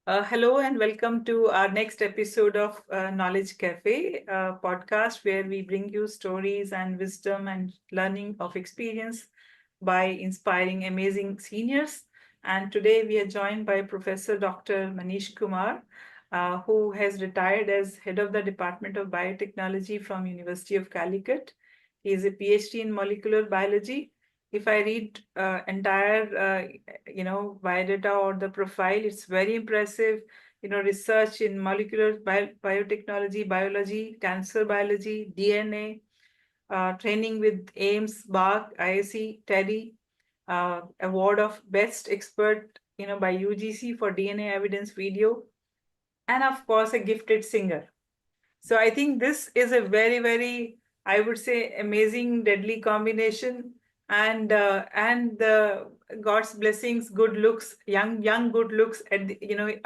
Hello and welcome to our next episode of Knowledge Cafe podcast, where we bring you stories and wisdom and learning of experience by inspiring amazing seniors. And today we are joined by Professor Dr. Manish Kumar, who has retired as head of the Department of Biotechnology from University of Calicut. He is a PhD in molecular biology. If I read entire biodata or the profile, it's very impressive. Research in molecular biotechnology, biology, cancer biology, DNA, training with AIMS, BARC, ISC, TEDdy, award of best expert, by UGC for DNA evidence video, and of course a gifted singer. So I think this is a very, very, I would say, amazing, deadly combination, and the God's blessings, good looks, young good looks at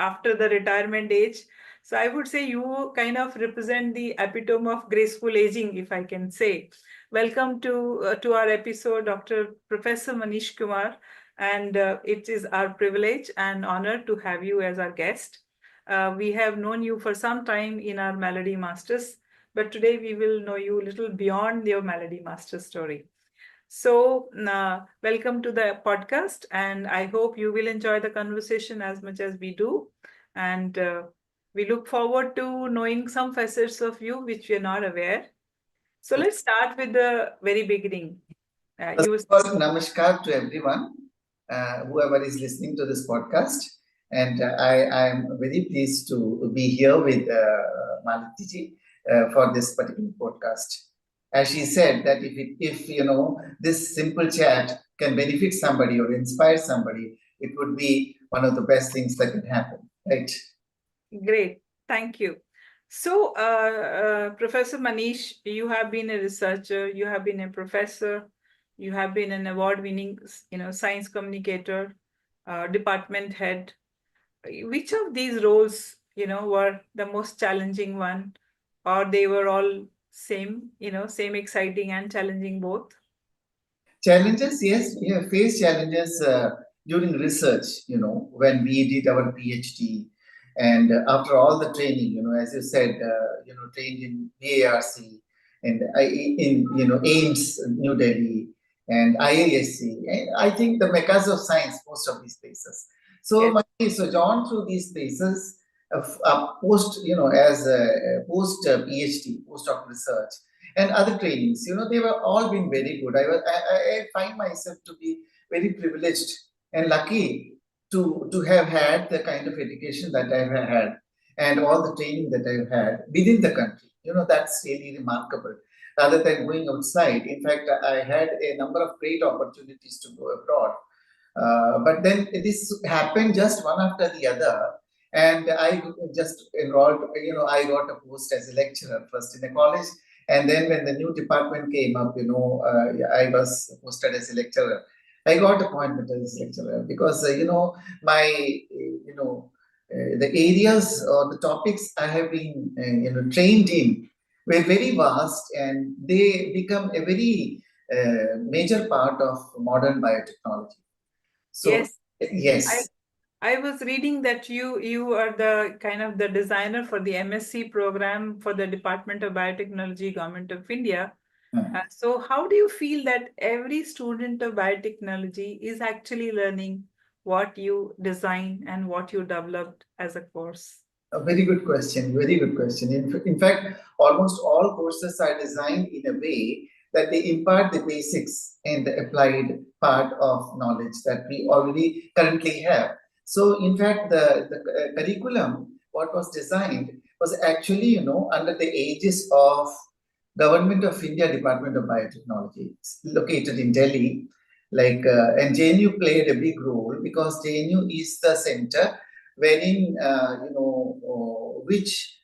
after the retirement age. So I would say you kind of represent the epitome of graceful aging, if I can say. Welcome to our episode, Dr. Professor Manish Kumar, and it is our privilege and honor to have you as our guest. We have known you for some time in our Melody Masters, but today we will know you a little beyond your Melody Master story. So, welcome to the podcast, and I hope you will enjoy the conversation as much as we do. And we look forward to knowing some facets of you which we are not aware. So, let's start with the very beginning. First of all, namaskar to everyone, whoever is listening to this podcast. And I am very pleased to be here with Malati ji for this particular podcast. As she said, that if this simple chat can benefit somebody or inspire somebody, it would be one of the best things that can happen, right? Great, thank you. So, Professor Manish, you have been a researcher, you have been a professor, you have been an award-winning, science communicator, department head. Which of these roles, were the most challenging one, or they were all same, same exciting and challenging both? Challenges, yes, we have faced challenges during research, when we did our PhD. And after all the training, as you said, trained in BARC and AIMS, New Delhi, and IISc. And I think the meccas of science, most of these places. So Yes. my sojourn through these places, post, as a post PhD, postdoc research, and other trainings, they were all been very good. I find myself to be very privileged and lucky to have had the kind of education that I've had and all the training that I've had within the country. That's really remarkable. Rather than going outside, in fact, I had a number of great opportunities to go abroad. But then this happened just one after the other. And I just enrolled, I got a post as a lecturer first in a college. And then when the new department came up, I was posted as a lecturer. I got appointment as a lecturer because, the areas or the topics I have been, trained in were very vast, and they become a very major part of modern biotechnology. So, Yes. I yes. I was reading that you are the kind of the designer for the MSc program for the Department of Biotechnology, Government of India. So how do you feel that every student of biotechnology is actually learning what you design and what you developed as a course? A very good question. Very good question. In fact, almost all courses are designed in a way that they impart the basics and the applied part of knowledge that we already currently have. So, in fact, the curriculum, what was designed, was actually, under the aegis of Government of India Department of Biotechnology. It's located in Delhi. And JNU played a big role because JNU is the center wherein which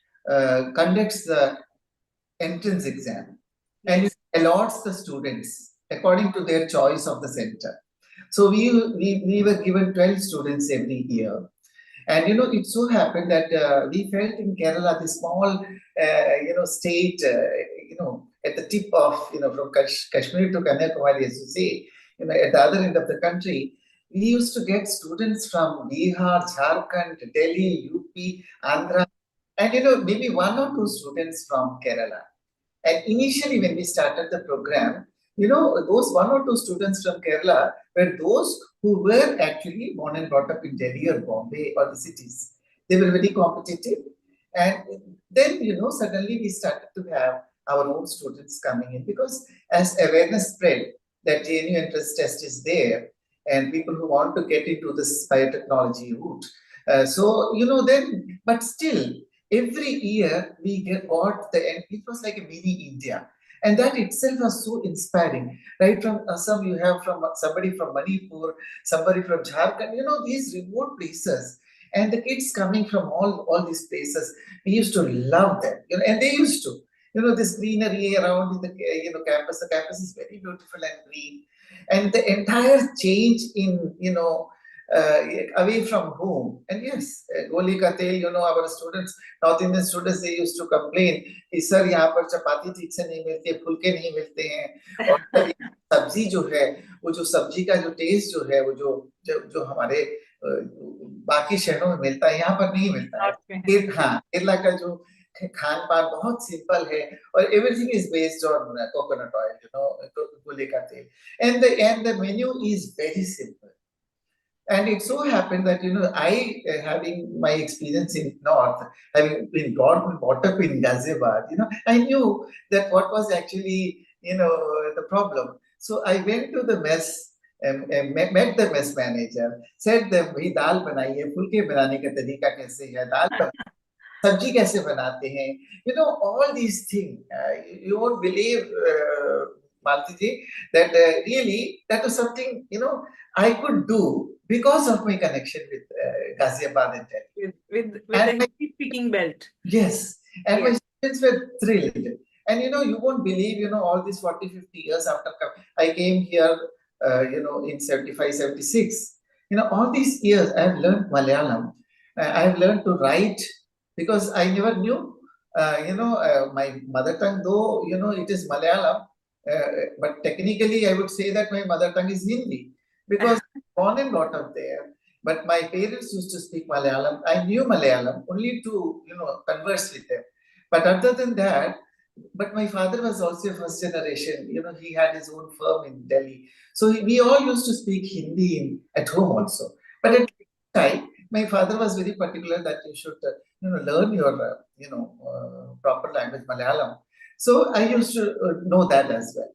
conducts the entrance exam and it Yes. allots the students according to their choice of the center. So we were given 12 students every year. And it so happened that we felt in Kerala, the small, state, at the tip of, from Kashmir to Kanyakumari, as you say, at the other end of the country, we used to get students from Bihar, Jharkhand, Delhi, UP, Andhra, and maybe one or two students from Kerala. And initially, when we started the program, those one or two students from Kerala were those who were actually born and brought up in Delhi or Bombay or the cities. They were very competitive. And then, suddenly we started to have our own students coming in because as awareness spread that JNU entrance test is there and people who want to get into this biotechnology route. Then, but still, every year we got and it was like a mini India. And that itself was so inspiring. Right from Assam, you have from somebody from Manipur, somebody from Jharkhand, these remote places. And the kids coming from all these places, we used to love them, and they used to. This greenery around in the campus. The campus is very beautiful and green, and the entire change in uh, away from home. And yes, goli ka tel, our students, North Indian students, they used to complain कि sir यहाँ पर चपाती ठीक से नहीं मिलती है, फुलके नहीं मिलते हैं, और सर सब्जी जो है, वो जो सब्जी का जो टेस्ट जो है, वो जो हमारे बाकी शहरों में मिलता है, यहाँ पर नहीं मिलता है। हाँ, केरला का जो खान पान बहुत सिंपल है और everything is based on coconut oil, गोले का तेल, and the menu is very simple. And it so happened that I, having my experience in North, having been brought up in Ghaziabad, I knew that what was actually the problem. So I went to the mess and met the mess manager, said that भाई दाल बनाइए, फुलके बनाने का तरीका कैसे है, दाल सब्जी कैसे बनाते हैं, all these things. You won't believe, Malti ji, that really that was something I could do because of my connection with Ghaziabad and Delhi. With the Hindi speaking belt. Yes, and my students were thrilled. And you won't believe, all these 40, 50 years after I came here, in 75, 76. All these years I've learned Malayalam. I've learned to write because I never knew, my mother tongue, though, it is Malayalam, but technically I would say that my mother tongue is Hindi because I'm born and brought up there. But my parents used to speak Malayalam. I knew Malayalam only to, converse with them. But other than that, but my father was also first generation. He had his own firm in Delhi. So we all used to speak Hindi at home also. But at the time, my father was very particular that you should, learn your, proper language, Malayalam. So I used to know that as well.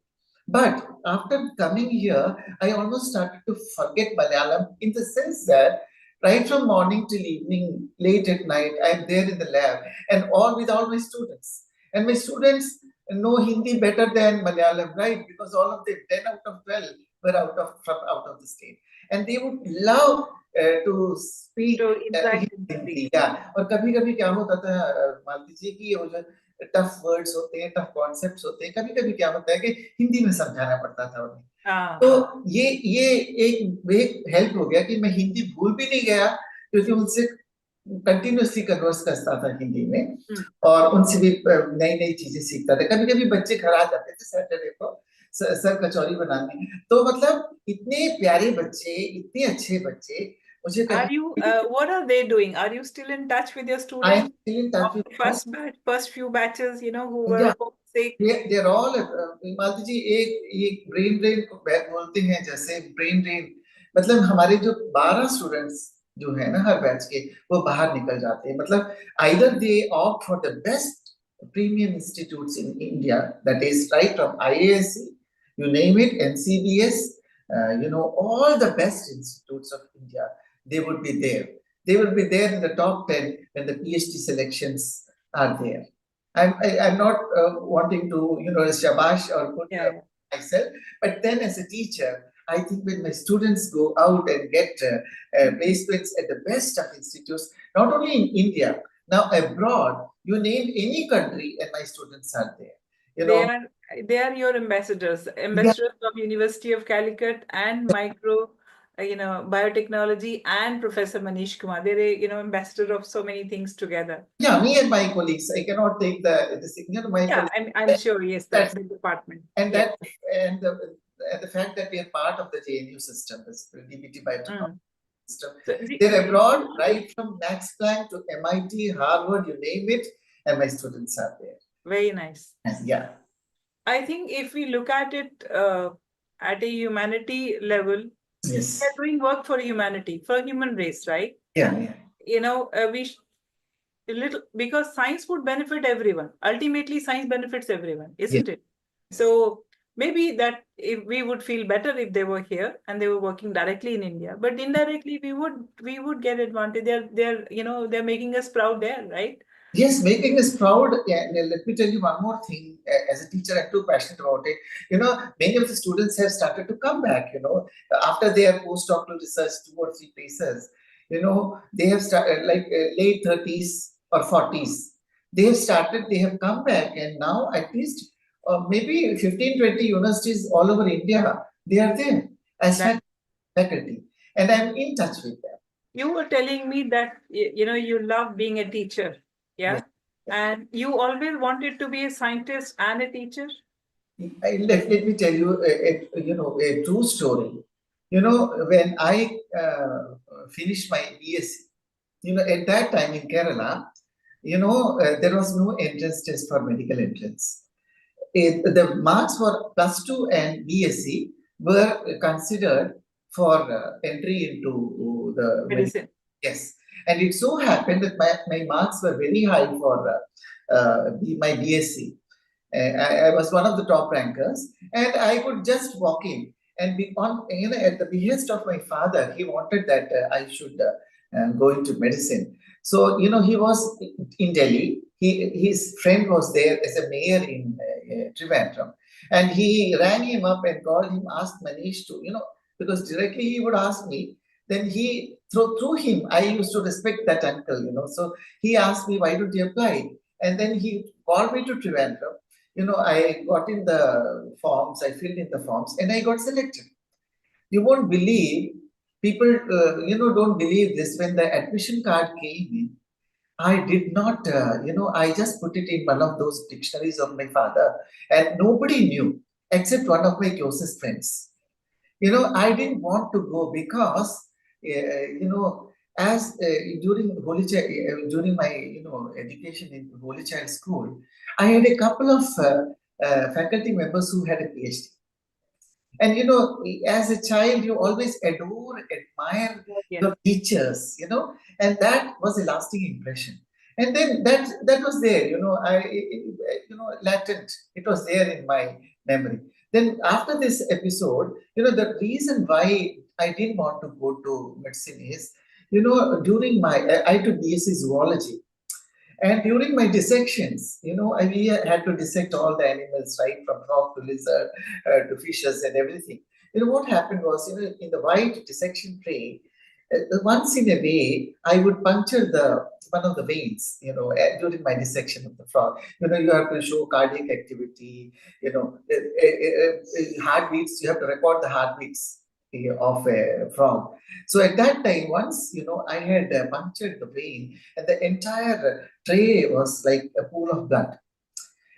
But after coming here, I almost started to forget Malayalam in the sense that right from morning till evening, late at night, I'm there in the lab and all with all my students. And my students know Hindi better than Malayalam, right? Because all of them, 10 out of 12, were out of the state. And they would love to speak Hindi. Yeah. और कभी-कभी क्या होता था, मालती जी, कि वो जो tough words होते हैं, टफ कॉन्सेप्ट्स होते हैं, कभी-कभी क्या होता है कि हिंदी में समझाना पड़ता था उन्हें। तो ये एक हेल्प हो गया कि मैं हिंदी भूल भी नहीं गया क्योंकि उनसे कंटिन्यूअसली कन्वर्स करता था हिंदी में और उनसे भी नई-नई चीजें सीखता था। कभी-कभी बच्चे घर आ जाते थे सैटरडे को सर कचौरी बनाने। तो मतलब इतने प्यारे बच्चे, इतने अच्छे बच्चे, मुझे Are you, what are they doing? Are you still in touch with your students? I'm still in touch with first few batches, who were homesick? They're all, मालती जी, एक ब्रेन ड्रेन को बोलते हैं, जैसे ब्रेन ड्रेन मतलब हमारे जो 12 students जो है ना हर बैच के, वो बाहर निकल जाते हैं। मतलब either they opt for the best premium institutes in India, that is right from IASC, you name it, NCBS, all the best institutes of India, they would be there. They will be there in the top 10 when the PhD selections are there. I'm not wanting to, shabash or put myself, but then as a teacher, I think when my students go out and get placements at the best of institutes, not only in India, now abroad, you name any country and my students are there. They are your ambassadors of University of Calicut and micro, biotechnology, and Professor Manish Kumar. They're ambassador of so many things together. Yeah, me and my colleagues. I cannot take the my colleagues. I'm sure, yes, that's the department. And the fact that we are part of the JNU system, this DBT biotechnology system. So, They're abroad, right from Max Planck to MIT, Harvard, you name it, and my students are there. very nice. Yeah. I think if we look at it at a humanity level, Yes. we're doing work for humanity, for human race, right? Yeah, yeah. You know, a little, because science would benefit everyone. Ultimately, science benefits everyone, isn't it? So maybe that if we would feel better if they were here and they were working directly in India, but indirectly we would get advantage. They're they're making us proud there, right? Yes, making us proud. And let me tell you one more thing. As a teacher, I'm too passionate about it. Many of the students have started to come back. After their postdoctoral research, 2 or 3 places. They have started like late 30s or 40s. They have started. They have come back, and now at least maybe 15, 20 universities all over India. They are there as faculty, and I'm in touch with them. You were telling me that you love being a teacher, yeah? Yes. And you always wanted to be a scientist and a teacher? Let me tell you a true story. When I finished my BSc, at that time in Kerala, there was no entrance test for medical entrance. The marks for plus 2 and BSc were considered for entry into the Medicine. Yes, and it so happened that my marks were very high for my BSc. I was one of the top rankers, and I could just walk in and be on. At the behest of my father, he wanted that I should go into medicine. So he was in Delhi. His friend was there as a mayor in Trivandrum, and he rang him up and called him, asked Manish to because directly he would ask me. Then he through him, I used to respect that uncle. So he asked me, why don't you apply? And then he called me to Trivandrum. I got in the forms, I filled in the forms, and I got selected. You won't believe, people, don't believe this. When the admission card came in, I did not, I just put it in one of those dictionaries of my father, and nobody knew except one of my closest friends. I didn't want to go because, as during during my education in Holy Child School, I had a couple of faculty members who had a PhD. And as a child, you always adore, admire your teachers, and that was a lasting impression. And then that was there, latent. It was there in my memory. Then after this episode, the reason why I didn't want to go to medicine is, during I took BSc zoology. And during my dissections, we had to dissect all the animals, right, from frog to lizard to fishes and everything. What happened was, in the white dissection tray, once in a way, I would puncture one of the veins, during my dissection of the frog. You have to show cardiac activity, heartbeats. You have to record the heartbeats of a frog. So at that time, once I had punctured the vein, and the entire tray was like a pool of blood,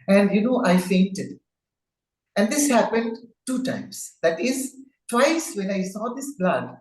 and I fainted. And this happened 2 times. That is, twice when I saw this blood.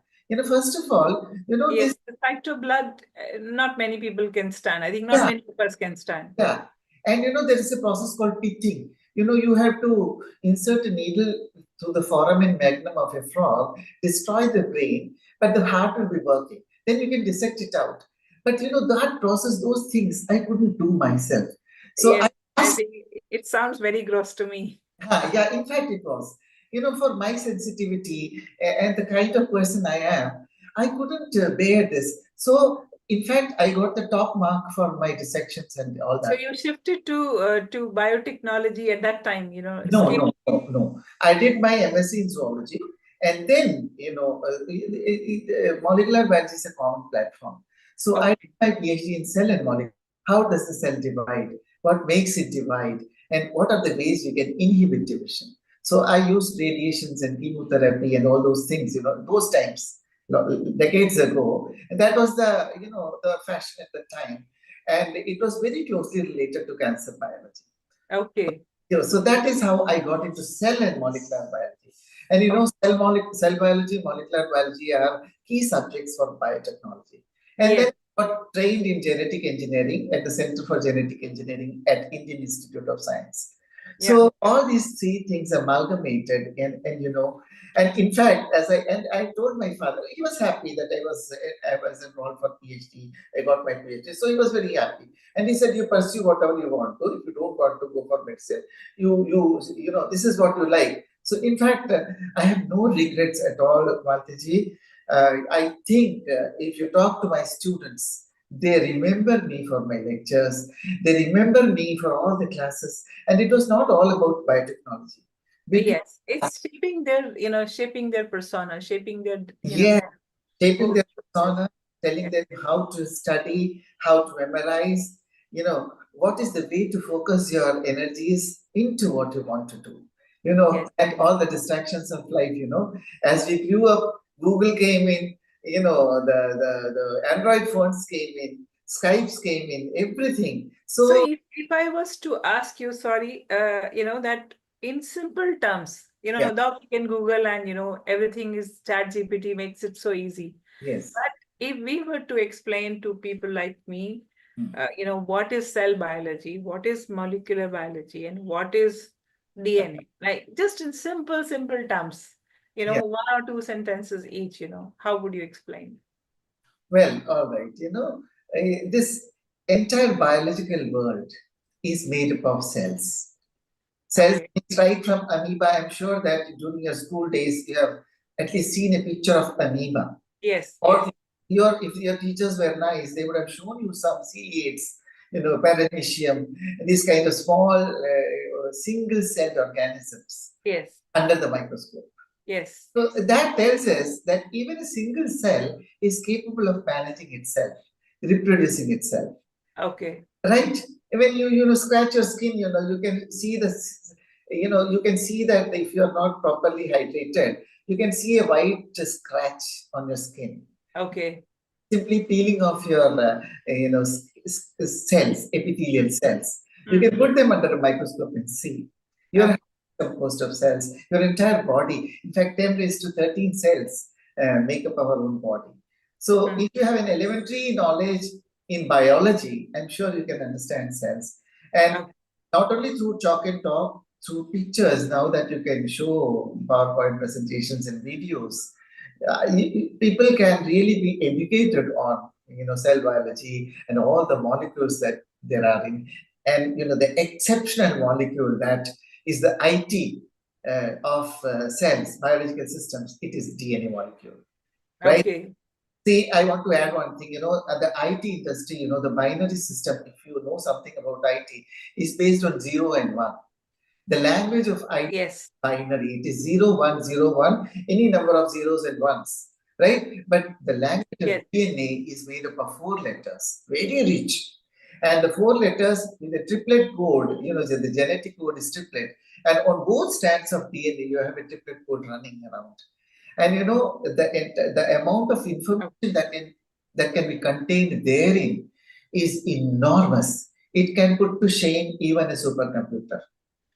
First of all, Yes, this. the sight of blood, not many people can stand. I think not many of us can stand. Yeah, and there is a process called pitting. You have to insert a needle through the foramen magnum of a frog, destroy the brain, but the heart will be working. Then you can dissect it out. But that process, those things, I couldn't do myself. So yes, I think it sounds very gross to me. Yeah, in fact, it was. For my sensitivity and the kind of person I am, I couldn't bear this. So, in fact, I got the top mark for my dissections and all that. So you shifted to biotechnology at that time, No. I did my MSc in zoology, and then molecular biology is a common platform. So I did my PhD in cell and molecular. How does the cell divide? What makes it divide? And what are the ways we can inhibit division? So I used radiations and chemotherapy and all those things. Those times, decades ago, and that was the fashion at the time, and it was very closely related to cancer biology. Okay. So that is how I got into cell and molecular biology. And cell biology, molecular biology are key subjects for biotechnology. And then Yes. got trained in genetic engineering at the Center for Genetic Engineering at Indian Institute of Science. Yeah. So all these three things amalgamated, and in fact, I told my father, he was happy that I was enrolled for PhD. I got my PhD, so he was very happy. And he said, "You pursue whatever you want to. If you don't want to go for medicine, this is what you like." So in fact, I have no regrets at all, Maltiji. I think if you talk to my students, they remember me for my lectures. They remember me for all the classes, and it was not all about biotechnology. Because, Yes. It's shaping their persona, shaping their, yeah, shaping whole their process. persona, telling Yes. them how to study, how to memorize, what is the way to focus your energies into what you want to do, Yes. and all the distractions of life, as we grew up, Google came in, the Android phones came in, Skypes came in, everything. So So, if I was to ask you, sorry, that in simple terms, yeah, now we can Google and, everything is ChatGPT makes it so easy. yes. But if we were to explain to people like me, Hmm. what is cell biology, what is molecular biology, and what is DNA, like just in simple terms, Yeah. one or two sentences each, how would you explain? Well, all right. This entire biological world is made up of cells. Cells Okay. means right from amoeba. I'm sure that during your school days you have at least seen a picture of amoeba. Yes, Or yes, if your teachers were nice, they would have shown you some ciliates, paramecium, these kind of small single-celled organisms yes, under the microscope. yes. So that tells us that even a single cell is capable of managing itself, reproducing itself. Okay. Right? When you scratch your skin, you can see you can see that if you are not properly hydrated, you can see a white scratch on your skin. Okay. Simply peeling off your cells, epithelial cells. You Mm. can put them under a microscope and see. Your Okay. composed of cells, your entire body. In fact, 10 raised to 13 cells make up our own body. So Mm. if you have an elementary knowledge in biology, I'm sure you can understand cells. And Okay. not only through chalk and talk, through pictures now that you can show PowerPoint presentations and videos, people can really be educated on cell biology and all the molecules that there are in, and the exceptional molecule that is the IT of cells, biological systems. It is DNA molecule, right? Okay. See, I want to add one thing. At the IT industry, the binary system, if you know something about IT, is based on 0 and 1. The language of IT Yes. binary. It is 0 1 0 1, any number of zeros and ones, right? But the language of Yes. DNA is made up of 4 letters, very rich. And the 4 letters with a triplet code, the genetic code is triplet. And on both strands of DNA, you have a triplet code running around. And the amount of Okay. information that can be contained therein is enormous. It can put to shame even a supercomputer.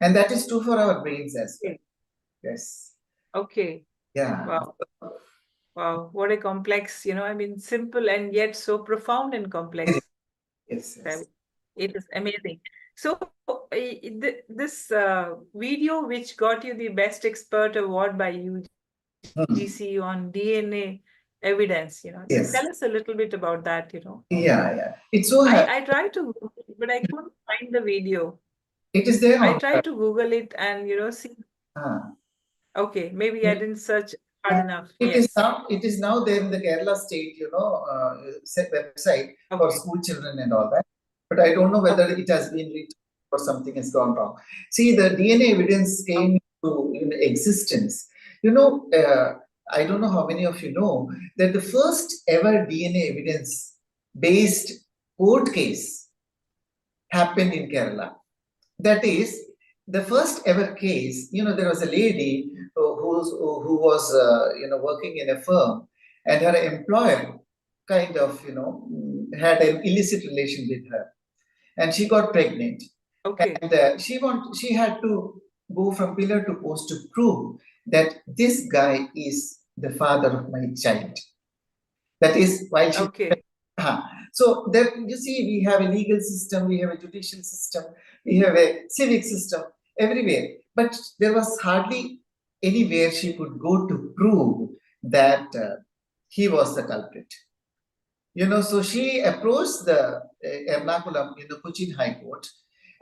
And that is true for our brains as well. Okay. Yes. Okay. Yeah. Wow. Wow. What a complex, I mean, simple and yet so profound and complex. Yes, I yes. mean, it is amazing. So, this video, which got you the Best Expert Award by Hmm. UGC on DNA evidence, just Yes. tell us a little bit about that, Yeah, yeah. It's so I tried to Google it, but I couldn't find the video. it is there I on tried to Google it and, see. uh, Okay, maybe I didn't search hard enough. Yes. it is now there in the Kerala state, website for Okay. school children and all that. But I don't know whether Okay. it has been reached or something has gone wrong. See, the DNA evidence Okay. came into existence. You know, uh, I don't know how many of you know that the first ever DNA evidence based court case happened in Kerala. That is the first ever case. There was a lady who was working in a firm, and her employer kind of had an illicit relation with her, and she got pregnant, Okay. and she had to go from pillar to post to prove that this guy is the father of my child. That is why she. Okay. So that you see, we have a legal system, we have a judicial system, we have a civic system everywhere. But there was hardly anywhere she could go to prove that he was the culprit. So she approached the Ernakulam in the Cochin High Court.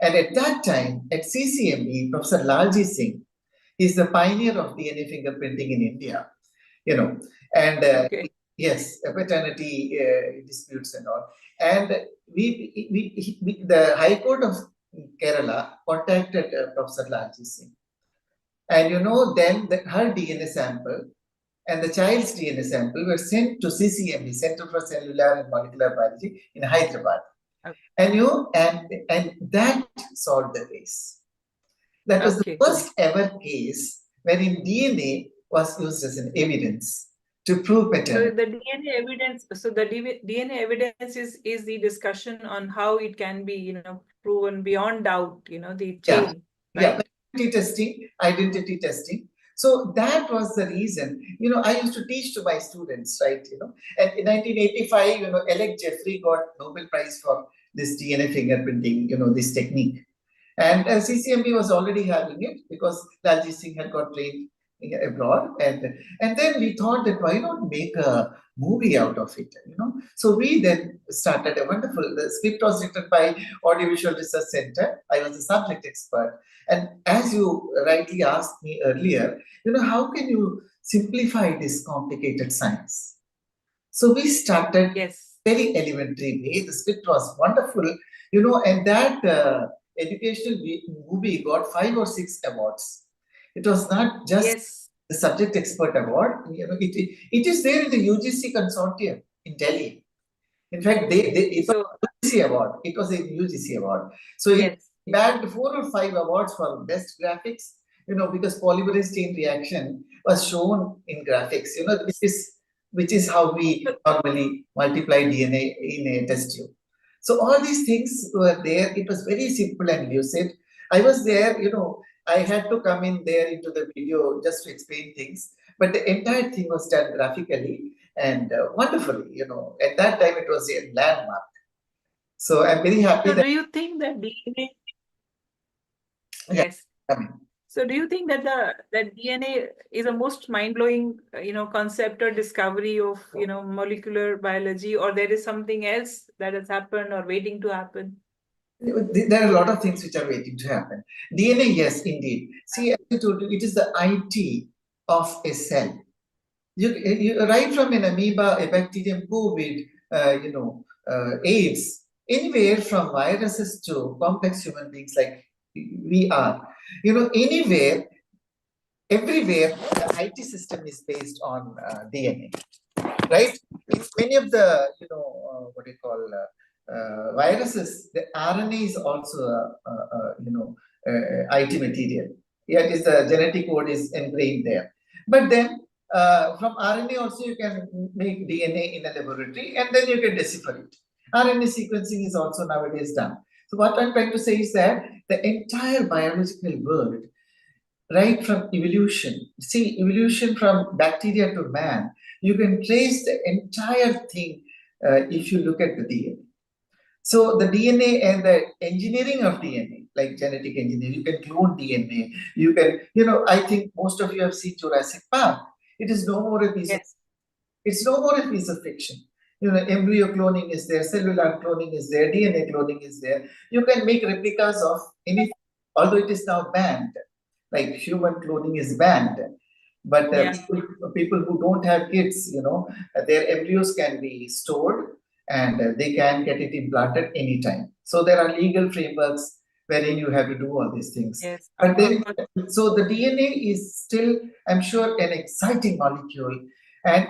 And at that time, at CCMB, Professor Lalji Singh is the pioneer of DNA fingerprinting in India, you know, and Okay. yes, paternity disputes and all. And the High Court of Kerala contacted Professor Lalji Singh. And then her DNA sample and the child's DNA sample were sent to CCMB, Center for Cellular and Molecular Biology in Hyderabad. Okay. And that solved the case. That was the first ever case wherein DNA was used as an evidence to prove paternity. So the DNA evidence. So the DNA evidence is the discussion on how it can be, proven beyond doubt. The chain. Yeah, right? identity testing. So that was the reason. I used to teach to my students, right? And in 1985, Alec Jeffrey got Nobel Prize for this DNA fingerprinting, this technique. And CCMB was already having it because Lalji Singh had got trained abroad. And then we thought that why not make a movie out of it, So we then started the script was written by Audiovisual Research Center. I was a subject expert. And as you rightly asked me earlier, how can you simplify this complicated science? So we started very elementary way. The script was wonderful, and that educational movie got 5 or 6 awards. It was not just the subject expert award. It is there in the UGC consortium in Delhi. In fact, it was a UGC award. It was a UGC award. So it bagged 4 or 5 awards for best graphics. Because polymerase chain reaction was shown in graphics. Which is how we normally multiply DNA in a test tube. So all these things were there. It was very simple and lucid. I was there, I had to come in there into the video just to explain things. But the entire thing was done graphically and wonderfully, At that time, it was a landmark. So I'm very happy. So do you think that DNA? Yes. So do you think that that DNA is a most mind-blowing, concept or discovery of, molecular biology, or there is something else that has happened or waiting to happen? There are a lot of things which are waiting to happen. DNA, yes, indeed. See, as I told you, it is the IT of a cell. You right from an amoeba, a bacterium, COVID, AIDS, anywhere from viruses to complex human beings like we are. Anywhere, everywhere, the IT system is based on DNA, right? In many of the, what do you call, viruses, the RNA is also IT material. Yet is the genetic code is engraved there. But then from RNA also you can make DNA in a laboratory and then you can decipher it. RNA sequencing is also nowadays done. So what I'm trying to say is that the entire biological world, right from evolution, see evolution from bacteria to man, you can trace the entire thing if you look at the DNA. So the DNA and the engineering of DNA, like genetic engineering, you can clone DNA. You can, I think most of you have seen Jurassic Park. It is no more a piece of, it's no more a piece of fiction. Embryo cloning is there, cellular cloning is there, DNA cloning is there. You can make replicas of anything, although it is now banned. Like human cloning is banned. But people who don't have kids, their embryos can be stored and they can get it implanted anytime. So there are legal frameworks wherein you have to do all these things. But then, so the DNA is still, I'm sure, an exciting molecule. And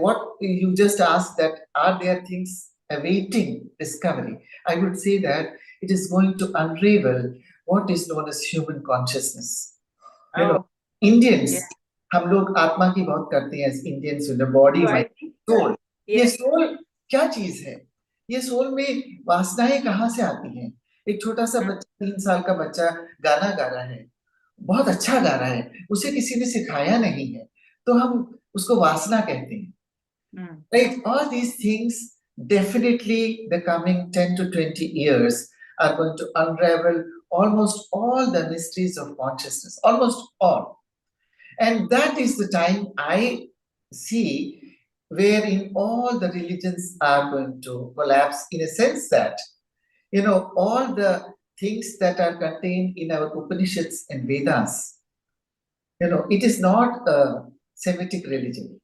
what you just asked, that are there things awaiting discovery? I would say that it is going to unravel what is known as human consciousness. Indians, हम लोग आत्मा की बात करते हैं Indians, body, mind, soul. ये soul क्या चीज है? ये सोल में वासनाएं कहाँ से आती हैं? एक छोटा सा बच्चा, 3 साल का बच्चा गाना गा रहा है, बहुत अच्छा गा रहा है, उसे किसी ने सिखाया नहीं है, तो हम उसको वासना कहते हैं, Mm. right? All these things, definitely the coming 10 to 20 years are going to unravel almost all the mysteries of consciousness, almost all. And that is the time I see wherein all the religions are going to collapse, in a sense that, all the things that are contained in our Upanishads and Vedas, it is not a Semitic religion.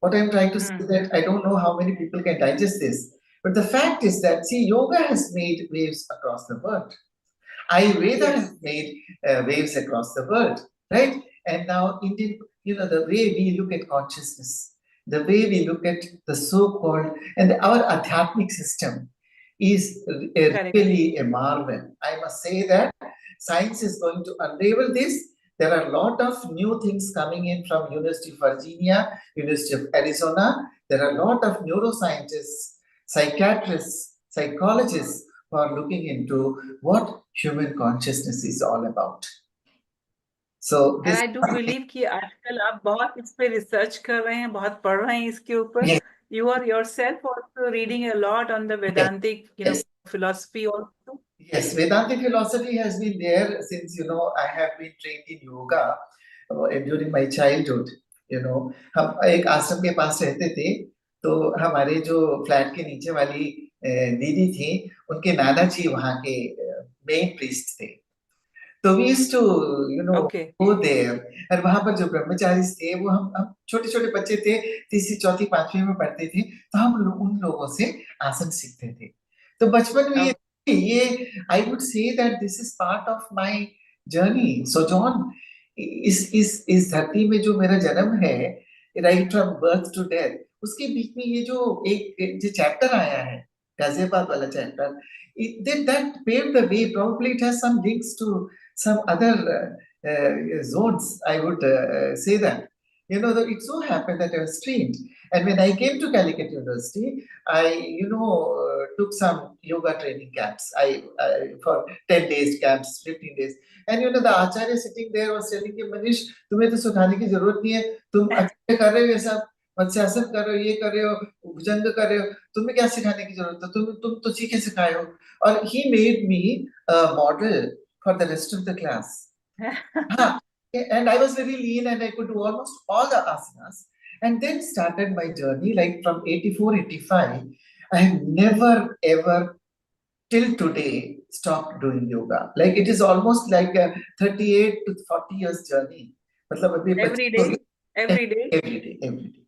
What I'm trying to say is Mm. that I don't know how many people can digest this, but the fact is that, see, yoga has made waves across the world. Ayurveda Yes, has made waves across the world, right? And now Indian, the way we look at consciousness, the way we look at the so-called, and our adhyatmic system is correct. really a marvel. I must say that science is going to unravel this. There are a lot of new things coming in from University of Virginia, University of Arizona. There are a lot of neuroscientists, psychiatrists, psychologists who are looking into what human consciousness is all about. So and this, I do believe कि आजकल आप बहुत इस पे research कर रहे हैं, बहुत पढ़ रहे हैं इसके ऊपर. yes, you are yourself also reading a lot on the yes, Vedantic yes, philosophy also. yes. Vedantic philosophy has been there since I have been trained in yoga during my childhood. हम एक आश्रम के पास रहते थे, तो हमारे जो फ्लैट के नीचे वाली दीदी थी, उनके नाना जी वहाँ के मेन प्रीस्ट थे. तो we used to okay. Go there. और वहां पर जो ब्रह्मचारी थे, वो हम छोटे छोटे बच्चे थे, तीसरी चौथी पांचवी में पढ़ते थे, तो हम उन लोगों से आसन सीखते थे. तो बचपन में ये I would say that this is part of my journey. So John, इस धरती में जो मेरा जन्म है, right from birth to death, उसके बीच में ये जो चैप्टर आया है, गाजियाबाद वाला chapter, that paved the way. Probably it has some links to some other zones, I would say that. Though it so happened that I was trained. And when I came to Calicut University, I, took some yoga training camps. For 10 days camps, 15 days. And the acharya sitting there was telling me, Manish, तुम्हें तो सिखाने की जरूरत नहीं है, तुम अच्छे कर रहे हो ये सब, मत्स्यासन कर रहे हो, ये कर रहे हो, भुजंग कर रहे हो, तुम्हें क्या सिखाने की जरूरत है, तुम तो सीखे सिखाए हो. और he made me a model for the rest of the class. Huh. And I was very lean and I could do almost all the asanas. And then started my journey, like from 84, 85. I have never ever till today stopped doing yoga. Like it is almost like a 38 to 40 years journey. मतलब अभी every 25 day. हो गए. Every day. Every day, every day.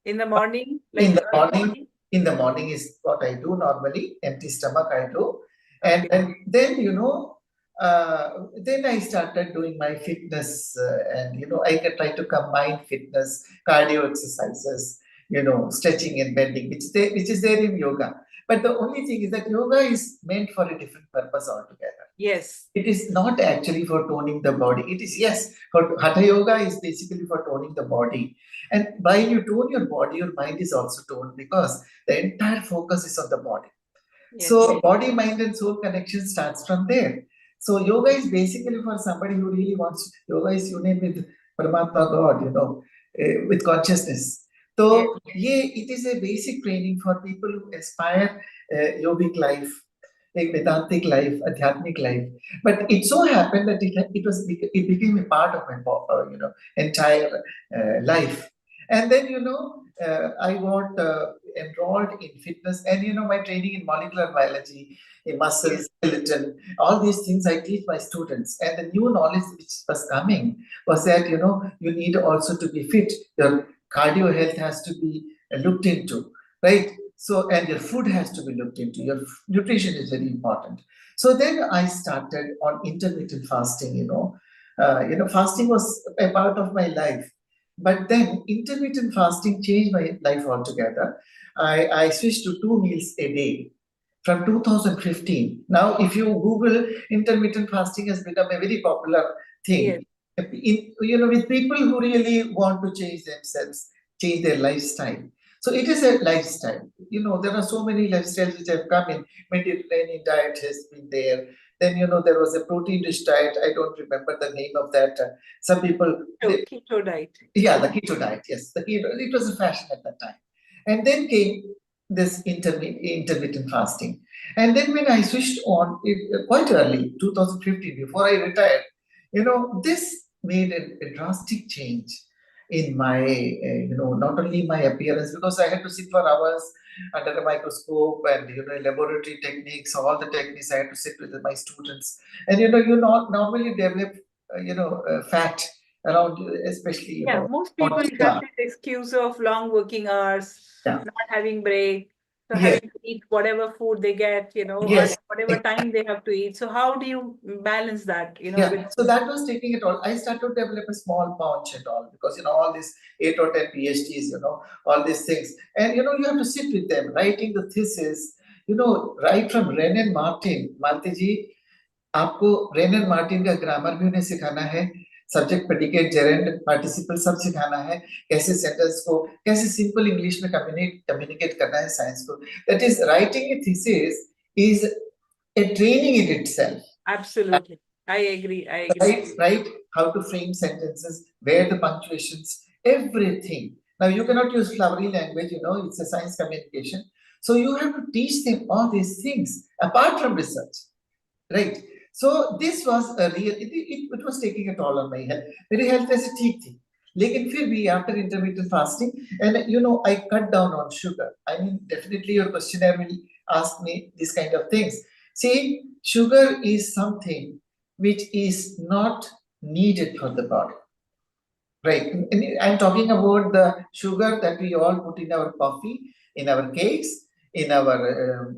In the morning, In like the early morning, morning. in the morning is what I do normally, empty stomach I do. And, okay. and then, then I started doing my fitness, and, I can try to combine fitness, cardio exercises, stretching and bending, which is there in yoga. But the only thing is that yoga is meant for a different purpose altogether. Yes. It is not actually for toning the body. It is, yes, for Hatha Yoga is basically for toning the body. And while you tone your body, your mind is also toned because the entire focus is on the body. Yes. So body, mind, and soul connection starts from there. So yoga is basically for somebody who really wants. Yoga is union with Paramatma God, with consciousness. Yes. So yeah, it is a basic training for people who aspire yogic life, a Vedantic life, Adhyatmic life. But it so happened that it became a part of my entire life. And then I got enrolled in fitness, and my training in molecular biology, in muscle, Yes. skeleton, all these things I teach my students. And the new knowledge which was coming was that you need also to be fit. Your cardio health has to be looked into, right? So, and your food has to be looked into. Your nutrition is very important. So then I started on intermittent fasting. Fasting was a part of my life, but then intermittent fasting changed my life altogether. I switched to 2 meals a day from 2015. Now, if you Google, intermittent fasting has become a very popular Yes. thing. With people who really want to change themselves, change their lifestyle. So So it is a lifestyle. There are so many lifestyles which have come in. Mediterranean diet has been there. Then, there was a protein-rich diet. I don't remember the name of that. Some people, Keto diet. yeah, the keto diet. Yes, the keto. It was a fashion at that time. And then came this intermittent fasting. And then when I switched on quite early, 2015, before I retired, this made a drastic change in my, not only my appearance, because I had to sit for hours under a microscope and, laboratory techniques, all the techniques I had to sit with my students. And, you not normally develop, fat around, especially, Yeah, most people on, have this excuse of long working hours, yeah, not having break, so yes, having to eat whatever food they get, or yes. whatever time they have to eat. So how do you balance that, Yeah, with so that was taking it all. I started to develop a small pouch and all because all these 8 or 10 PhDs, all these things, and you have to sit with them writing the thesis. Right from Renan Martin, मालती जी, आपको रेनन Martin का grammar भी उन्हें सिखाना है, subject predicate gerund participle सब सिखाना है, कैसे सेंटेंस को कैसे सिंपल इंग्लिश में कम्युनिकेट करना है साइंस को. That is writing a thesis is a training in itself. Absolutely. I agree. I agree. Right, how to frame sentences, where the punctuations, everything. Now you cannot use flowery language, it's a science communication. So you have to teach them all these things apart from research, right? So this was a real, it was taking a toll on my health. मेरी health ऐसे ठीक थी. लेकिन फिर भी after intermittent fasting, and I cut down on sugar. I mean, definitely your questionnaire will ask me these kind of things. See, sugar is something which is not needed for the body. Right. And I'm talking about the sugar that we all put in our coffee, in our cakes, in our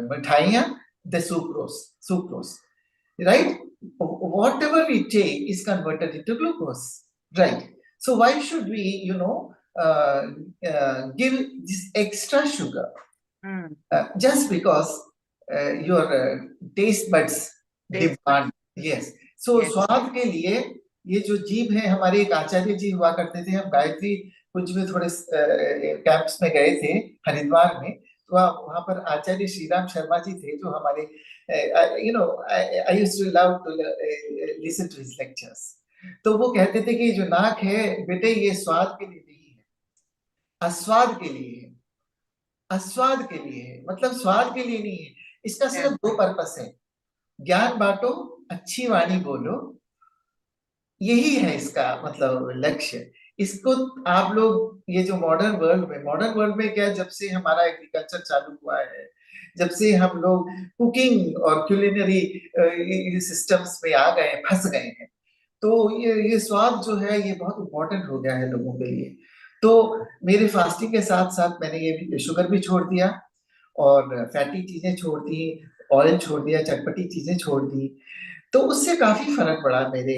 mithaiya, the sucrose. Right? Whatever we take is converted into glucose. Right. So why should we, give this extra sugar just because your taste buds Taste buds. demand? Yes. So Yes. स्वाद के लिए ये जो जीव है, हमारे एक आचार्य जी हुआ करते थे, हम गायत्री कुछ में थोड़े कैंप्स में गए थे हरिद्वार में, तो वहां पर आचार्य श्रीराम शर्मा जी थे जो हमारे I used to love to listen to his lectures. तो वो कहते थे कि जो नाक है बेटे ये स्वाद के लिए नहीं है, आस्वाद के लिए है. आस्वाद के लिए है, मतलब स्वाद के लिए नहीं है. इसका सिर्फ दो पर्पस है, ज्ञान बांटो, अच्छी वाणी बोलो, यही है इसका मतलब लक्ष्य. इसको आप लोग ये जो मॉडर्न वर्ल्ड में क्या, जब से हमारा एग्रीकल्चर चालू हुआ है, जब से हम लोग कुकिंग और क्यूलिनरी सिस्टम्स में आ गए, फंस गए हैं, तो ये स्वाद जो है ये बहुत इंपॉर्टेंट हो गया है लोगों के लिए. तो मेरे फास्टिंग के साथ साथ मैंने ये भी शुगर भी छोड़ दिया और फैटी चीजें छोड़ दी, ऑयल छोड़ दिया, चटपटी चीजें छोड़ दी. तो उससे काफी फर्क पड़ा मेरे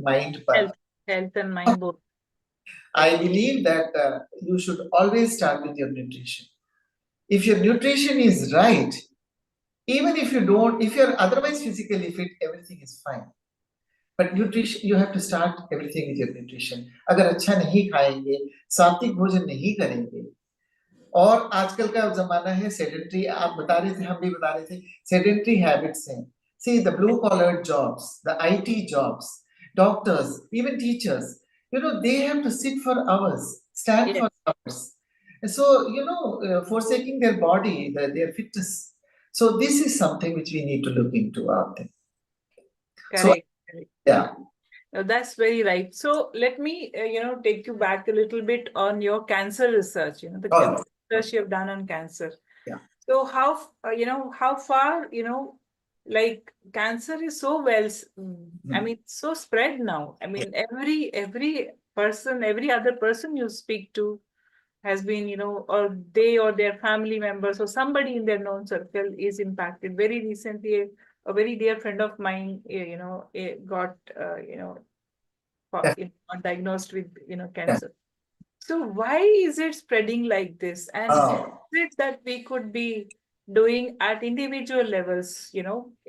माइंड पर. Health and mind both. I believe that you should always start with your nutrition. If your nutrition is right, even if you're otherwise physically fit, everything is fine. But nutrition, you have to start everything with your nutrition. अगर अच्छा नहीं खाएंगे, सात्विक भोजन नहीं करेंगे, और आजकल का जमाना है सेडेंट्री, आप बता रहे थे, हम भी बता रहे थे, सेडेंट्री हैबिट्स हैं. See the blue collar jobs, the IT jobs, doctors, even teachers, they have to sit for hours, stand for hours. So, forsaking their body, their fitness. So this is something which we need to look into out there. So, Correct. yeah. That's very right. So let me, take you back a little bit on your cancer research, the Oh, research you have done on cancer. yeah. So how far, like cancer is so well, I mean, so spread now. I mean, every person, every other person you speak to has been, or they or their family members or somebody in their known circle is impacted. Very recently, a very dear friend of mine, got, Yeah. got diagnosed with, Yeah. cancer. So why is it spreading like this? And Oh. is it that we could be doing at individual levels,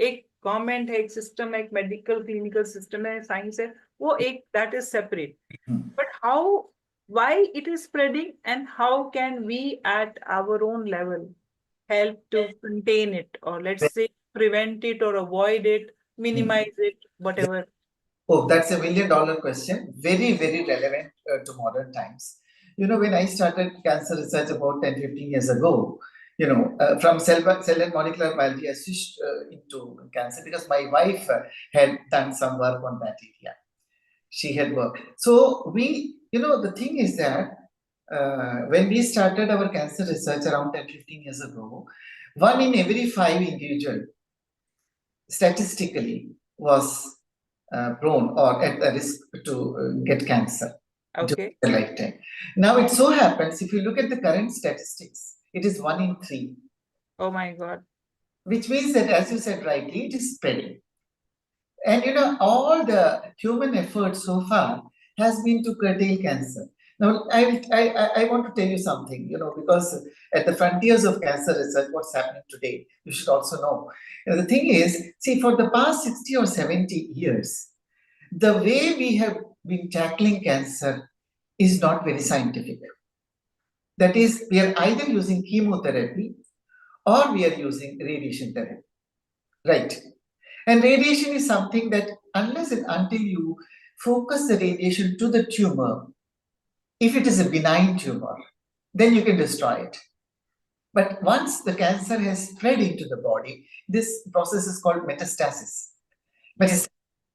एक government है, एक system है, एक medical clinical system है, science है, वो एक that is separate. But how why it is spreading, and how can we at our own level help to contain it, or let's say prevent it or avoid it, Hmm. minimize it, whatever. Oh, that's $1 million question. Very, very relevant to modern times. When I started cancer research about 10, 15 years ago, from cell and molecular biology, I switched into cancer because my wife had done some work on that area. She had worked. So the thing is that when we started our cancer research around 10, 15 years ago, one in every five individual statistically was prone or at the risk to get cancer during Okay. their lifetime. Now, it so happens, if you look at the current statistics, it is one in three, Oh my God. which means that, as you said rightly, it is spreading. And all the human effort so far has been to curtail cancer. Now, I want to tell you something, because at the frontiers of cancer research, what's happening today, you should also know. The thing is, see, for the past 60 or 70 years, the way we have been tackling cancer is not very scientific. That is, we are either using chemotherapy or we are using radiation therapy. Right. And radiation is something that, unless and until you focus the radiation to the tumor, if it is a benign tumor, then you can destroy it. But once the cancer has spread into the body, this process is called metastasis. Yes.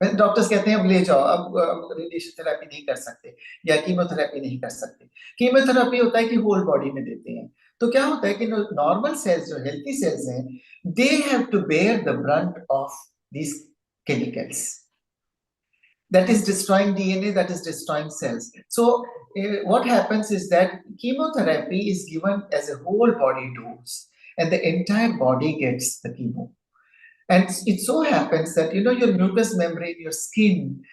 Doctors कहते हैं अब ले जाओ, अब radiation therapy नहीं कर सकते या कीमोथेरेपी नहीं कर सकते. कीमोथेरेपी होता है कि होल बॉडी में देते हैं. तो क्या होता है कि नॉर्मल सेल्स जो हेल्थी सेल्स हैं, they have to bear the brunt of these chemicals that is destroying DNA, that is destroying cells. So what happens is that chemotherapy is given as a whole body dose and the entire body gets the chemo. And it so happens that your mucous membrane, your skin,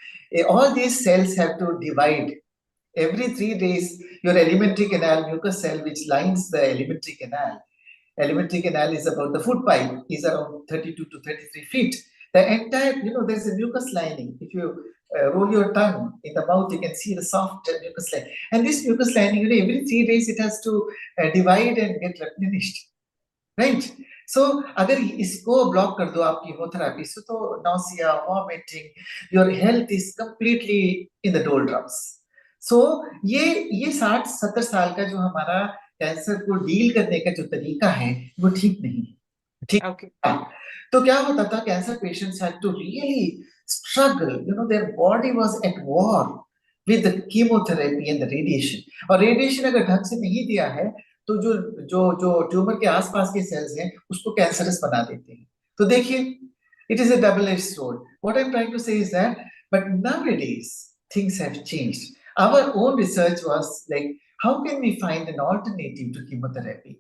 all these cells have to divide. Every 3 days, your alimentary canal, mucous cell, which lines the alimentary canal is about the food pipe, is around 32 to 33 feet. The entire, there's a mucus lining. If you roll your tongue in the mouth, you can see the soft mucus lining. And this mucus lining, every 3 days, it has to divide and get replenished. Right? So अगर इसको block कर दो आप chemotherapy से, तो nausea, vomiting, your health is completely in the doldrums. So ये 60-70 साल का जो हमारा कैंसर को डील करने का जो तरीका है, वो ठीक नहीं है. ठीक. Okay. तो क्या होता था, cancer patients had to really struggle. Their body was at war with the chemotherapy and the radiation. और रेडिएशन अगर ढंग से नहीं दिया है, तो जो जो जो ट्यूमर के आसपास के सेल्स हैं, उसको कैंसरस बना देते हैं. तो देखिए, it is a double-edged sword. What I'm trying to say is that, but nowadays things have changed. Our own research was like, how can we find an alternative to chemotherapy?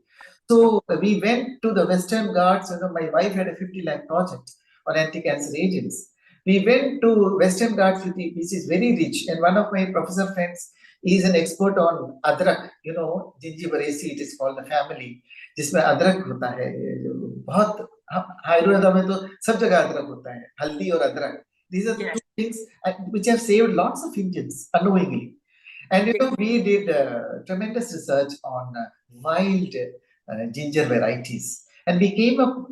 So we went to the Western Ghats. My wife had a 50 lakh project on anti-cancer agents. We went to Western Ghats, which is very rich, and one of my professor friends is an expert on adrak, gingiberacea, it is called the family, जिसमें अदरक होता है. बहुत आयुर्वेद में तो सब जगह अदरक होता है, हल्दी और अदरक. These are Yes. two things which have saved lots of Indians unknowingly. And we did tremendous research on wild ginger varieties, and we came up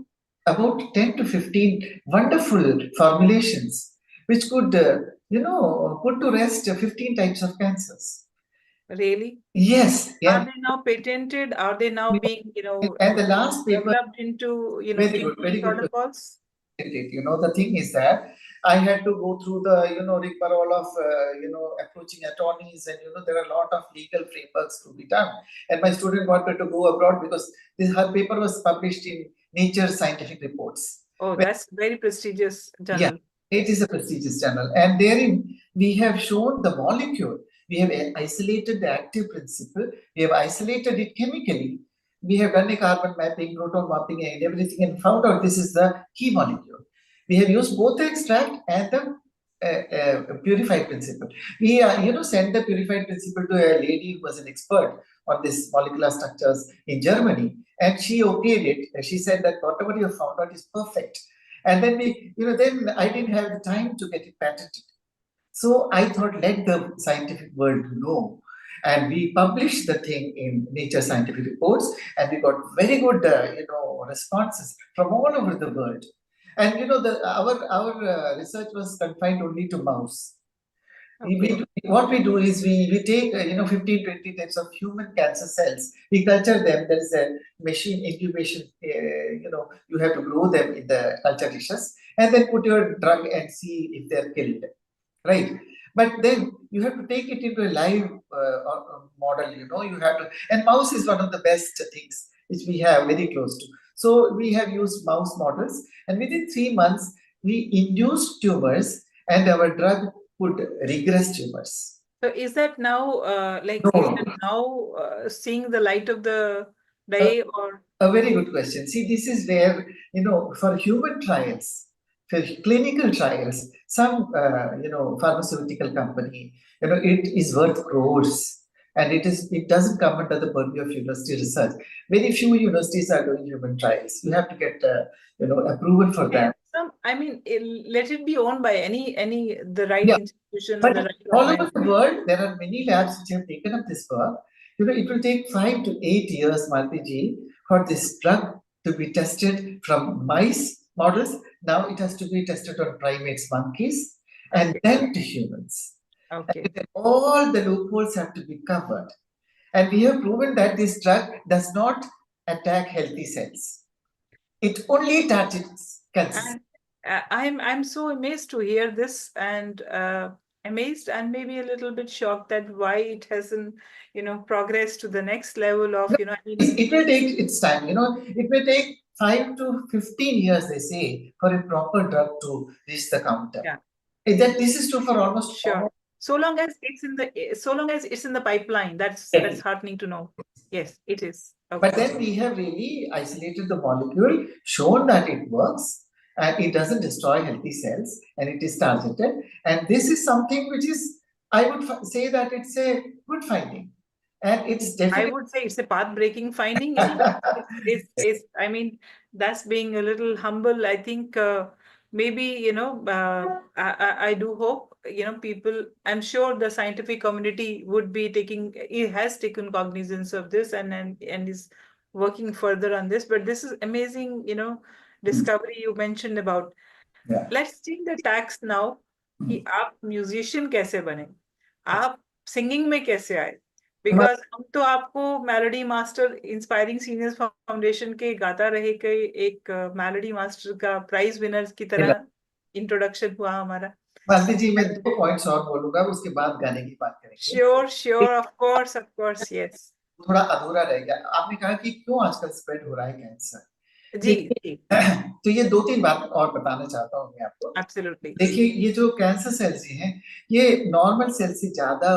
about 10 to 15 wonderful formulations which could put to rest 15 types of cancers. Really? Yes. Are they now patented? Are they now being, And the last paper, developed into, very good treatment protocols? The thing is that I had to go through the, rigmarole of, approaching attorneys, and, there are a lot of legal frameworks to be done. And my student wanted to go abroad because her paper was published in Nature Scientific Reports. Oh, that's very prestigious journal. Yeah, it is a prestigious journal. And therein, we have shown the molecule. We have isolated the active principle. We have isolated it chemically. We have done a carbon mapping, proton mapping, and everything, and found out this is the key molecule. We have used both the extract and the purified principle. We, sent the purified principle to a lady who was an expert on this molecular structures in Germany, and she okayed it. She said that whatever you have found out is perfect. And then then I didn't have the time to get it patented. So I thought, let the scientific world know and we published the thing in Nature Scientific Reports, and we got very good, responses from all over the world. And our research was confined only to mouse. Okay. What we do is we take 15, 20 types of human cancer cells. We culture them. There is a machine incubation. You have to grow them in the culture dishes, and then put your drug and see if they're killed, right? But then you have to take it into a live model. You have to, and mouse is one of the best things which we have very close to. So we have used mouse models, and within 3 months we induced tumors, and our drug could regress tumors. So is that now is No, that now seeing the light of the day, or a very good question. See, this is where, for human trials, for clinical trials, some, pharmaceutical company, it is worth crores. And it doesn't come under the purview of university research. Very few universities are doing human trials. You have to get, approval for and that. some, I mean, let it be owned by any the right Yeah. institution and But the right all over the organization. world, there are many labs which have taken up this work. It will take 5 to 8 years, Malti for this drug to be tested from mice models. Now it has to be tested on primates, monkeys, and Okay. then to humans. Okay. And then all the loopholes have to be covered. And we have proven that this drug does not attack healthy cells. It only targets cancer. And I'm so amazed to hear this, and amazed and maybe a little bit shocked that why it hasn't, progressed to the next level of, I mean, It will take its time. It may take 5 to 15 years, they say, for a proper drug to reach the counter. yeah, This is true for almost sure. all. So long as it's in the pipeline, that's heartening to know. Yes, it is. But Okay. then we have really isolated the molecule, shown that it works, and it doesn't destroy healthy cells, and it is targeted. And this is something which is, I would say that it's a good finding. And it's I definitely. would say it's a path-breaking finding. I mean, that's being a little humble. I think maybe, I do hope, people, I'm sure the scientific community it has taken cognizance of this, and is working further on this. But this is amazing, discovery you mentioned about. Yeah. Let's take the tax now कि आप musician कैसे बने, आप singing में कैसे आए, because हम तो आपको melody master inspiring seniors foundation के गाता रहे के एक मेलोडी मास्टर का प्राइज विनर की तरह इंट्रोडक्शन हुआ हमारा. मालती जी, मैं 2 पॉइंट्स और बोलूंगा, उसके बाद गाने की बात करेंगे. Sure of course yes. थोड़ा अधूरा रह गया. आपने कहा कि क्यों आजकल स्प्रेड हो रहा है कैंसर. जी देखिए, जी तो ये 2-3 बात और बताना चाहता हूँ मैं आपको. एब्सोल्युटली. देखिए, ये जो कैंसर सेल्स हैं, ये नॉर्मल सेल से ज्यादा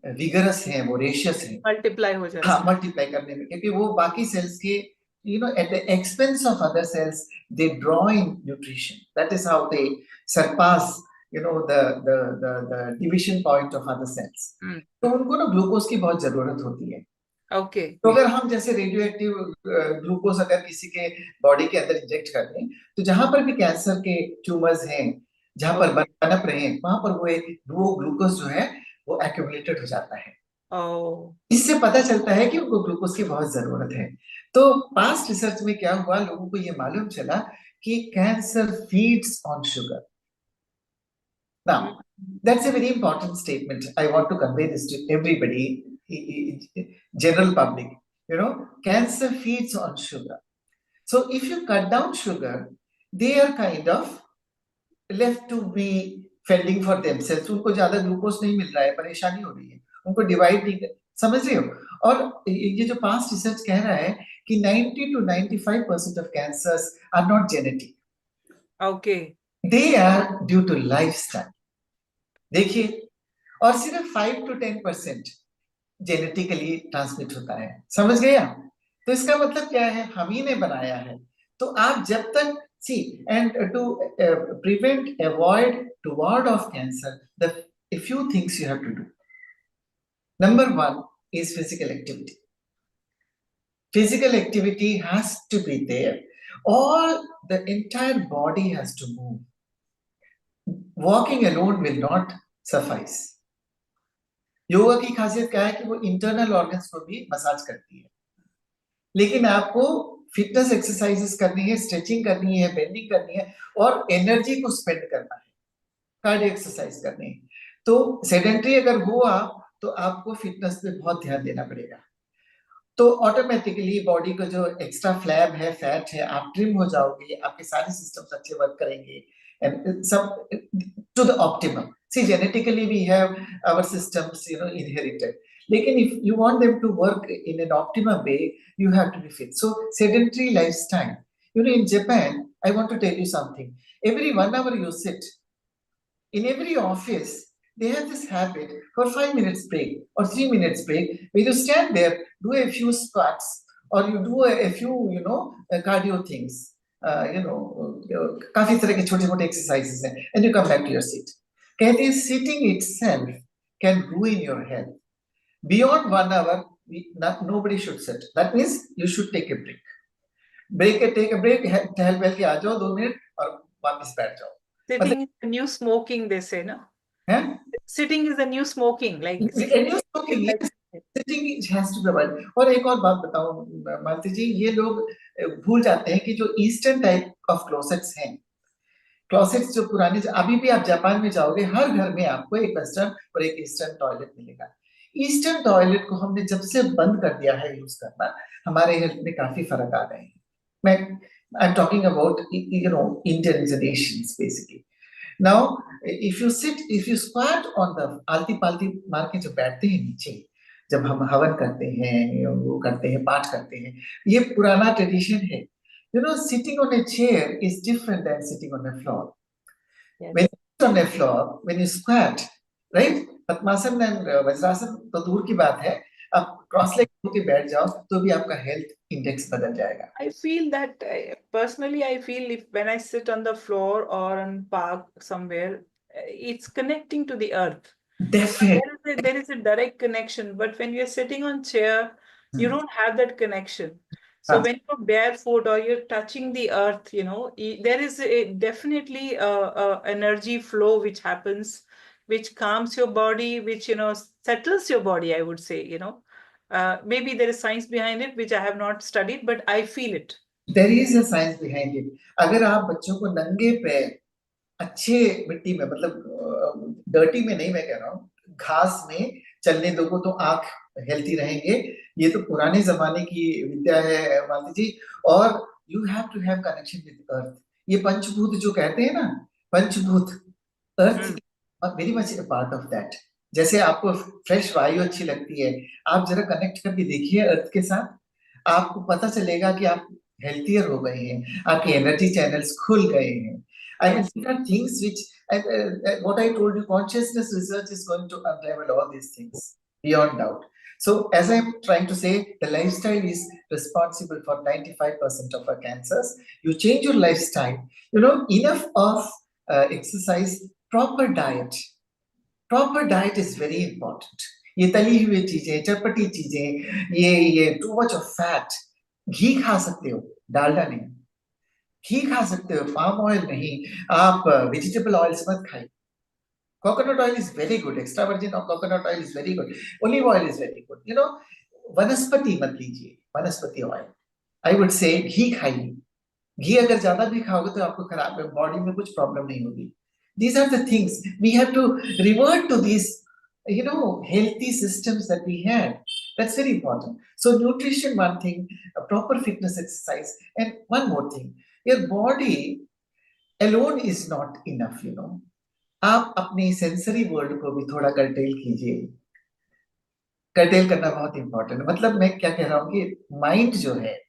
विगरस हैं, वोरेशियस हैं. मल्टीप्लाई हो जाते हाँ, हैं. मल्टीप्लाई करने में, क्योंकि वो बाकी सेल्स के, at the expense of other cells, they draw in nutrition. That is how they surpass, the division point of other cells. तो उनको ना ग्लूकोज की बहुत जरूरत होती है. ओके. तो अगर हम जैसे रेडियो एक्टिव ग्लूकोज अगर किसी के बॉडी के अंदर इंजेक्ट कर दें, तो जहां पर भी कैंसर के ट्यूमर्स हैं, जहां पर पनप रहे हैं, वहां पर वो ग्लूकोज जो है वो एक्यूमुलेटेड हो जाता है. इससे पता चलता है कि उनको ग्लूकोज की बहुत जरूरत है. तो पास्ट रिसर्च में क्या हुआ, लोगों को ये मालूम चला कि cancer feeds on sugar. Now, that's a very important statement. I want to convey this to everybody, general public. Cancer feeds on sugar. So if you cut down sugar, they are kind of left to be fending for themselves. उनको ज्यादा glucose नहीं मिल रहा है, परेशानी हो रही है, उनको डिवाइड नहीं समझ रहे हो. और ये जो पास्ट रिसर्च कह रहा है कि 90 to 95% of cancers are not genetic. Okay. They are due to lifestyle. देखिए, और सिर्फ 5 to 10% जेनेटिकली ट्रांसमिट होता है. समझ गए आप? तो इसका मतलब क्या है, हम ही ने बनाया है. तो आप जब तक and to prevent, avoid, to ward off cancer, a few things you have to do. Number 1 is physical activity. Physical activity has to be there. The entire body has to move. Walking alone will not suffice. Yoga की खासियत क्या है कि वो internal organs को भी massage करती है, लेकिन आपको फिटनेस एक्सरसाइजेस करनी है, स्ट्रेचिंग करनी है, बेंडिंग करनी है और एनर्जी को स्पेंड करना है, कार्डियो एक्सरसाइज करनी है। तो सेडेंट्री अगर हुआ तो आपको फिटनेस पे बहुत ध्यान देना पड़ेगा। तो ऑटोमेटिकली बॉडी का जो एक्स्ट्रा फ्लैब है, फैट है, आप ट्रिम हो जाओगे, आपके सारे सिस्टम्स अच्छे वर्क करेंगे एंड सब to the optimum. See genetically we have our systems inherited, लेकिन if you want them to work in an optimum way you have to be fit. So sedentary lifestyle, in Japan, I want to tell you something. Every 1 hour you sit in every office, they have this habit for 5 minutes break or 3 minutes break, where you stand there, do a few squats, or you do a few, cardio things. काफी तरह के छोटे छोटे exercises हैं, and you come back to your seat. कहते हैं sitting itself can ruin your health. Beyond 1 hour, nobody should sit. That means you should take a break. Take a break, टहल बैल के आ जाओ 2 मिनट और वापस बैठ जाओ. Sitting is the new smoking, they say, no? है? Sitting is the new smoking, like sitting has to be avoid. और एक और बात बताऊं मालती जी, ये लोग भूल जाते हैं कि जो ईस्टर्न टाइप ऑफ क्लोसेट्स हैं, क्लोसेट्स जो पुराने, अभी भी आप जापान में जाओगे, हर घर में आपको एक वेस्टर्न और एक ईस्टर्न टॉयलेट मिलेगा. ईस्टर्न टॉयलेट को हमने जब से बंद कर दिया है यूज करना, हमारे हेल्थ में काफी फर्क आ गए हैं. मैं I am talking about Indian Nations basically. Now, if you squat on the आलती पालती मार के जो बैठते हैं नीचे, जब हम हवन करते हैं, वो करते हैं, पाठ करते हैं, ये पुराना ट्रेडिशन है. Sitting on a chair is different than sitting on a floor. Yes. When you sit on a floor, when you squat, right? Padmasana and vajrasana तो दूर की बात है, आप क्रॉस लेग होके बैठ जाओ तो भी आपका हेल्थ इंडेक्स बदल जाएगा. I feel that personally, I feel if when I sit on the floor or on park somewhere, it's connecting to the earth. Definitely. There is a direct connection, but when you're sitting on chair, you don't have that connection. So when you're barefoot or you're touching the earth, there is definitely a energy flow which happens, which calms your body, which settles your body, I would say. Maybe there is science behind it which I have not studied, but I feel it. There is a science behind it. अगर आप बच्चों को नंगे पैर अच्छे मिट्टी में, मतलब डर्टी में नहीं, मैं कह रहा हूँ घास में चलने दोगे तो आंख हेल्थी रहेंगे. ये तो पुराने जमाने की विद्या है मालती जी. और you have to have connection with earth. ये पंचभूत जो कहते हैं ना, पंचभूत, earth very much a part of that. जैसे आपको फ्रेश वायु अच्छी लगती है, आप जरा कनेक्ट करके देखिए अर्थ के साथ, आपको पता चलेगा कि आप हेल्थियर हो गए हैं, आपके एनर्जी चैनल्स खुल गए हैं. I mean, these are things which, what I told you, consciousness research is going to unravel all these things beyond doubt. So, as I'm trying to say, the lifestyle is responsible for 95% of our cancers. You change your lifestyle, enough of exercise, proper diet. Proper diet is very important. ये तली हुई चीजें, चटपटी चीजें, ये too much of fat. घी खा सकते हो, डालडा नहीं. घी खा सकते हो, पाम ऑयल नहीं. आप वेजिटेबल ऑयल्स मत खाइए. Coconut oil is very good, extra virgin of coconut oil is very good, olive oil is very good. वनस्पति मत लीजिए, वनस्पति ऑयल. आई वुड से घी खाइए. घी अगर ज्यादा भी खाओगे तो आपको खराब, बॉडी में कुछ प्रॉब्लम नहीं होगी. These are the things we have to revert to, these healthy systems that we had. That's very important. So nutrition, one thing, a proper fitness exercise, and one more thing, your body alone is not enough. आप अपनी sensory world को भी थोड़ा cartel कीजिए. Cartel करना बहुत important है. मतलब मैं क्या कह रहा हूँ कि माइंड जो है,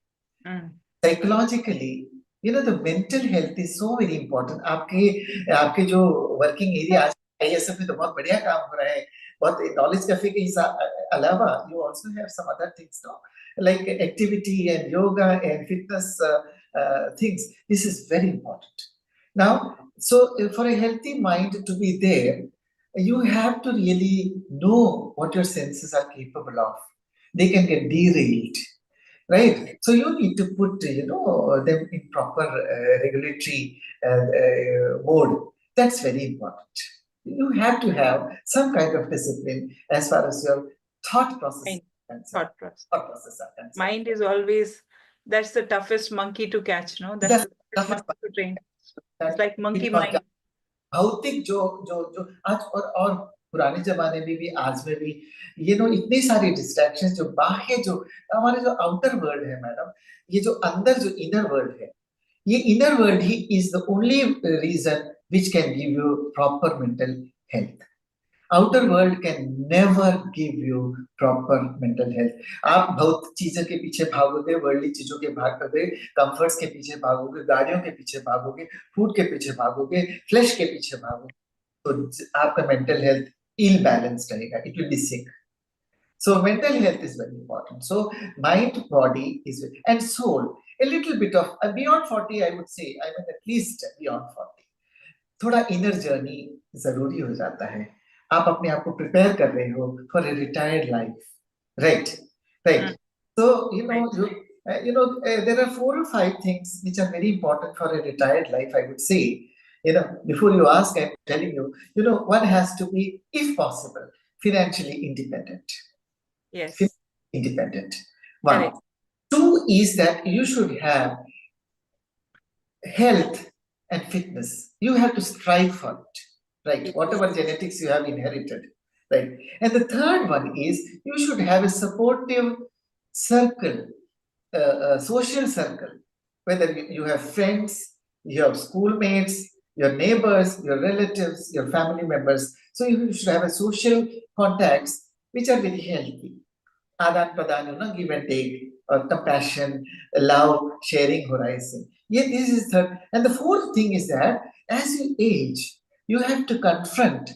psychologically, the mental health is so very important. आपके जो वर्किंग एरिया, आज आईएसएफ में तो बहुत बढ़िया काम हो रहा है. बहुत नॉलेज कैफे के अलावा you also have some other things, no? Like activity and yoga and fitness things. This is very important. Now, so for a healthy mind to be there, you have to really know what your senses are capable of. They can get derailed. Right, so you need to put them in proper regulatory mode. That's very important. You have to have some kind of discipline as far as your thought process Mind, is concerned. thought process. Thought process are concerned. Mind is always, that's the toughest monkey to catch, no? That's That's the toughest toughest monkey to train. It's that like we monkey cannot. mind. भौतिक जो जो जो आज और पुराने जमाने में भी आज में भी इतनी सारी डिस्ट्रैक्शंस जो बाह्य जो हमारे जो आउटर वर्ल्ड है मैडम, ये जो अंदर जो इनर वर्ल्ड है, ये इनर वर्ल्ड ही is the only reason which can give you proper mental health. Outer world can never give you proper mental health. आप बहुत चीजों के पीछे भागोगे, वर्ल्डली चीजों के भागोगे, कंफर्ट्स के पीछे भागोगे, गाड़ियों के पीछे भागोगे, फूड के पीछे भागोगे, फ्लैश के पीछे भागोगे, तो आपका मेंटल हेल्थ इल बैलेंस रहेगा. It will be sick. So mental health is very important. So mind, body is and soul. A little bit of beyond 40, I would say. I mean, at least beyond 40. थोड़ा inner journey जरूरी हो जाता है. आप अपने आप को prepare कर रहे हो for a retired life, right? Right. So there are 4 or 5 things which are very important for a retired life, I would say. Before you ask, I'm telling you, one has to be, if possible, financially independent. Yes. Independent. One. Correct. 2 is that you should have health and fitness. You have to strive for it, right? Whatever genetics you have inherited, right? And the third one is you should have a supportive circle, social circle, whether you have friends, you have schoolmates, your neighbors, your relatives, your family members. So you should have a social contacts which are very healthy. आदान प्रदान, give and take, or compassion, love, sharing horizon. Yeah, this is third. And the fourth thing is that as you age, you have to confront,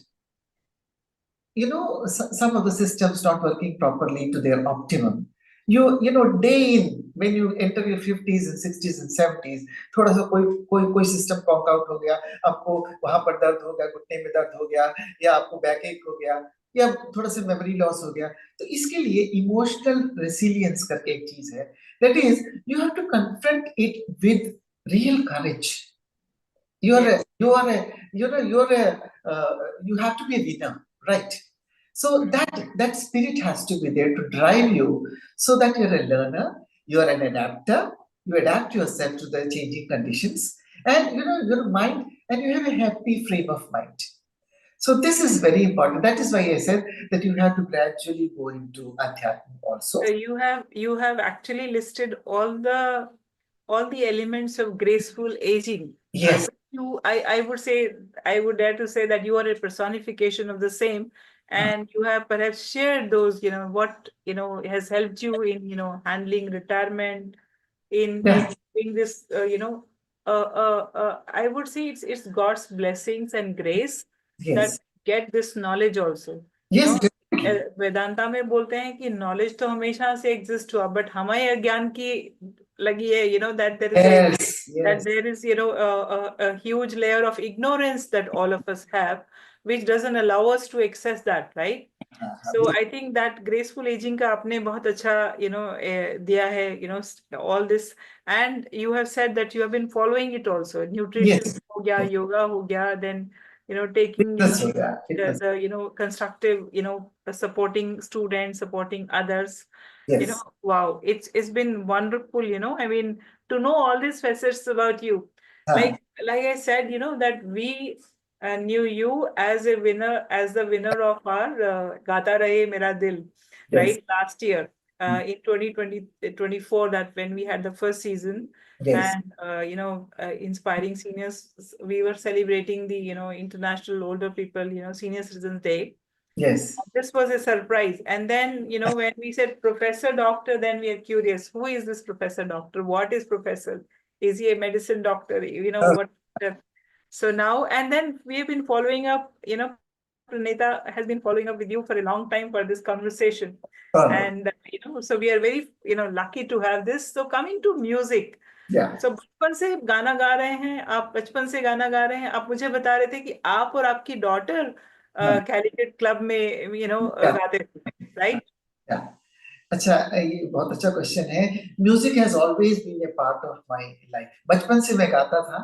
some of the systems not working properly to their optimum. Day in, when you enter your 50s and 60s and 70s, थोड़ा सा कोई system Kock out हो गया, आपको वहां पर दर्द हो गया, घुटने में दर्द हो गया, या आपको बैक एक हो गया, या थोड़ा सा मेमोरी लॉस हो गया, तो इसके लिए इमोशनल रेसिलियंस करके एक चीज है. That is you have to confront it with real courage. You are a, you are a, you're a, you have to be a winner, right? So that spirit has to be there to drive you, so that you're a learner, you are an adapter, you adapt yourself to the changing conditions, and your mind, and you have a happy frame of mind. So this is very important. That is why I said that you have to gradually go into Adhyatma also. So you have actually listed all the elements of graceful aging. Yes. I would dare to say that you are a personification of the same, and you have perhaps shared those, what has helped you in handling retirement, in Yeah. doing this, I would say it's God's blessings and grace that Yes. get this knowledge also. Yes. Definitely. Vedanta में बोलते हैं कि knowledge तो हमेशा से exist हुआ, but हमें अज्ञान की लगी है, that there is Yes. that Yes. there is a huge layer of ignorance that all of us have, which doesn't allow us to access that, right? So I think that graceful aging का आपने बहुत अच्छा दिया है, all this, and you have said that you have been following it also. Nutrition Yes. हो गया, yoga हो गया, then taking Fitness हो गया. the, Fitness. the constructive, supporting students, supporting others. Yes. Wow, it's been wonderful, I mean, to know all these facets about you. हाँ. Like I said, that we knew you as the winner of our Gaata Rahe Mera Dil, Yes. right? Last year, in 2024, that when we had the first season, Yes. and inspiring seniors, we were celebrating the International Older People, Senior Citizens Day. Yes. This was a surprise. And then, when we said Professor Doctor, then we are curious, who is this Professor Doctor? What is Professor? Is he a medicine doctor? What? So now, and then we have been following up, Pranita has been following up with you for a long time for this conversation. And, so we are very, lucky to have this. So coming to music. Yeah. So बचपन से गाना गा रहे हैं आप, बचपन से गाना गा रहे हैं आप. मुझे बता रहे थे कि आप और आपकी डॉटर कैलिकट क्लब में गाते थे, राइट? अच्छा, ये बहुत अच्छा क्वेश्चन है. Music has always been a part of my life. बचपन से मैं गाता था,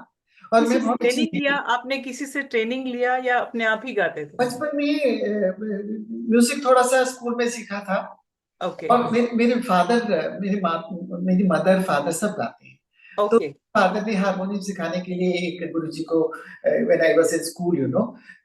और किसी मैं से बहुत अच्छी ट्रेनिंग लिया आपने, किसी से ट्रेनिंग लिया या अपने आप ही गाते थे? बचपन में म्यूजिक थोड़ा सा स्कूल में सीखा था। ओके। और मेरे फादर, मेरी मदर फादर सब गाते हैं। तो ओके। फादर ने हारमोनियम सिखाने के लिए एक गुरुजी को, when I was in school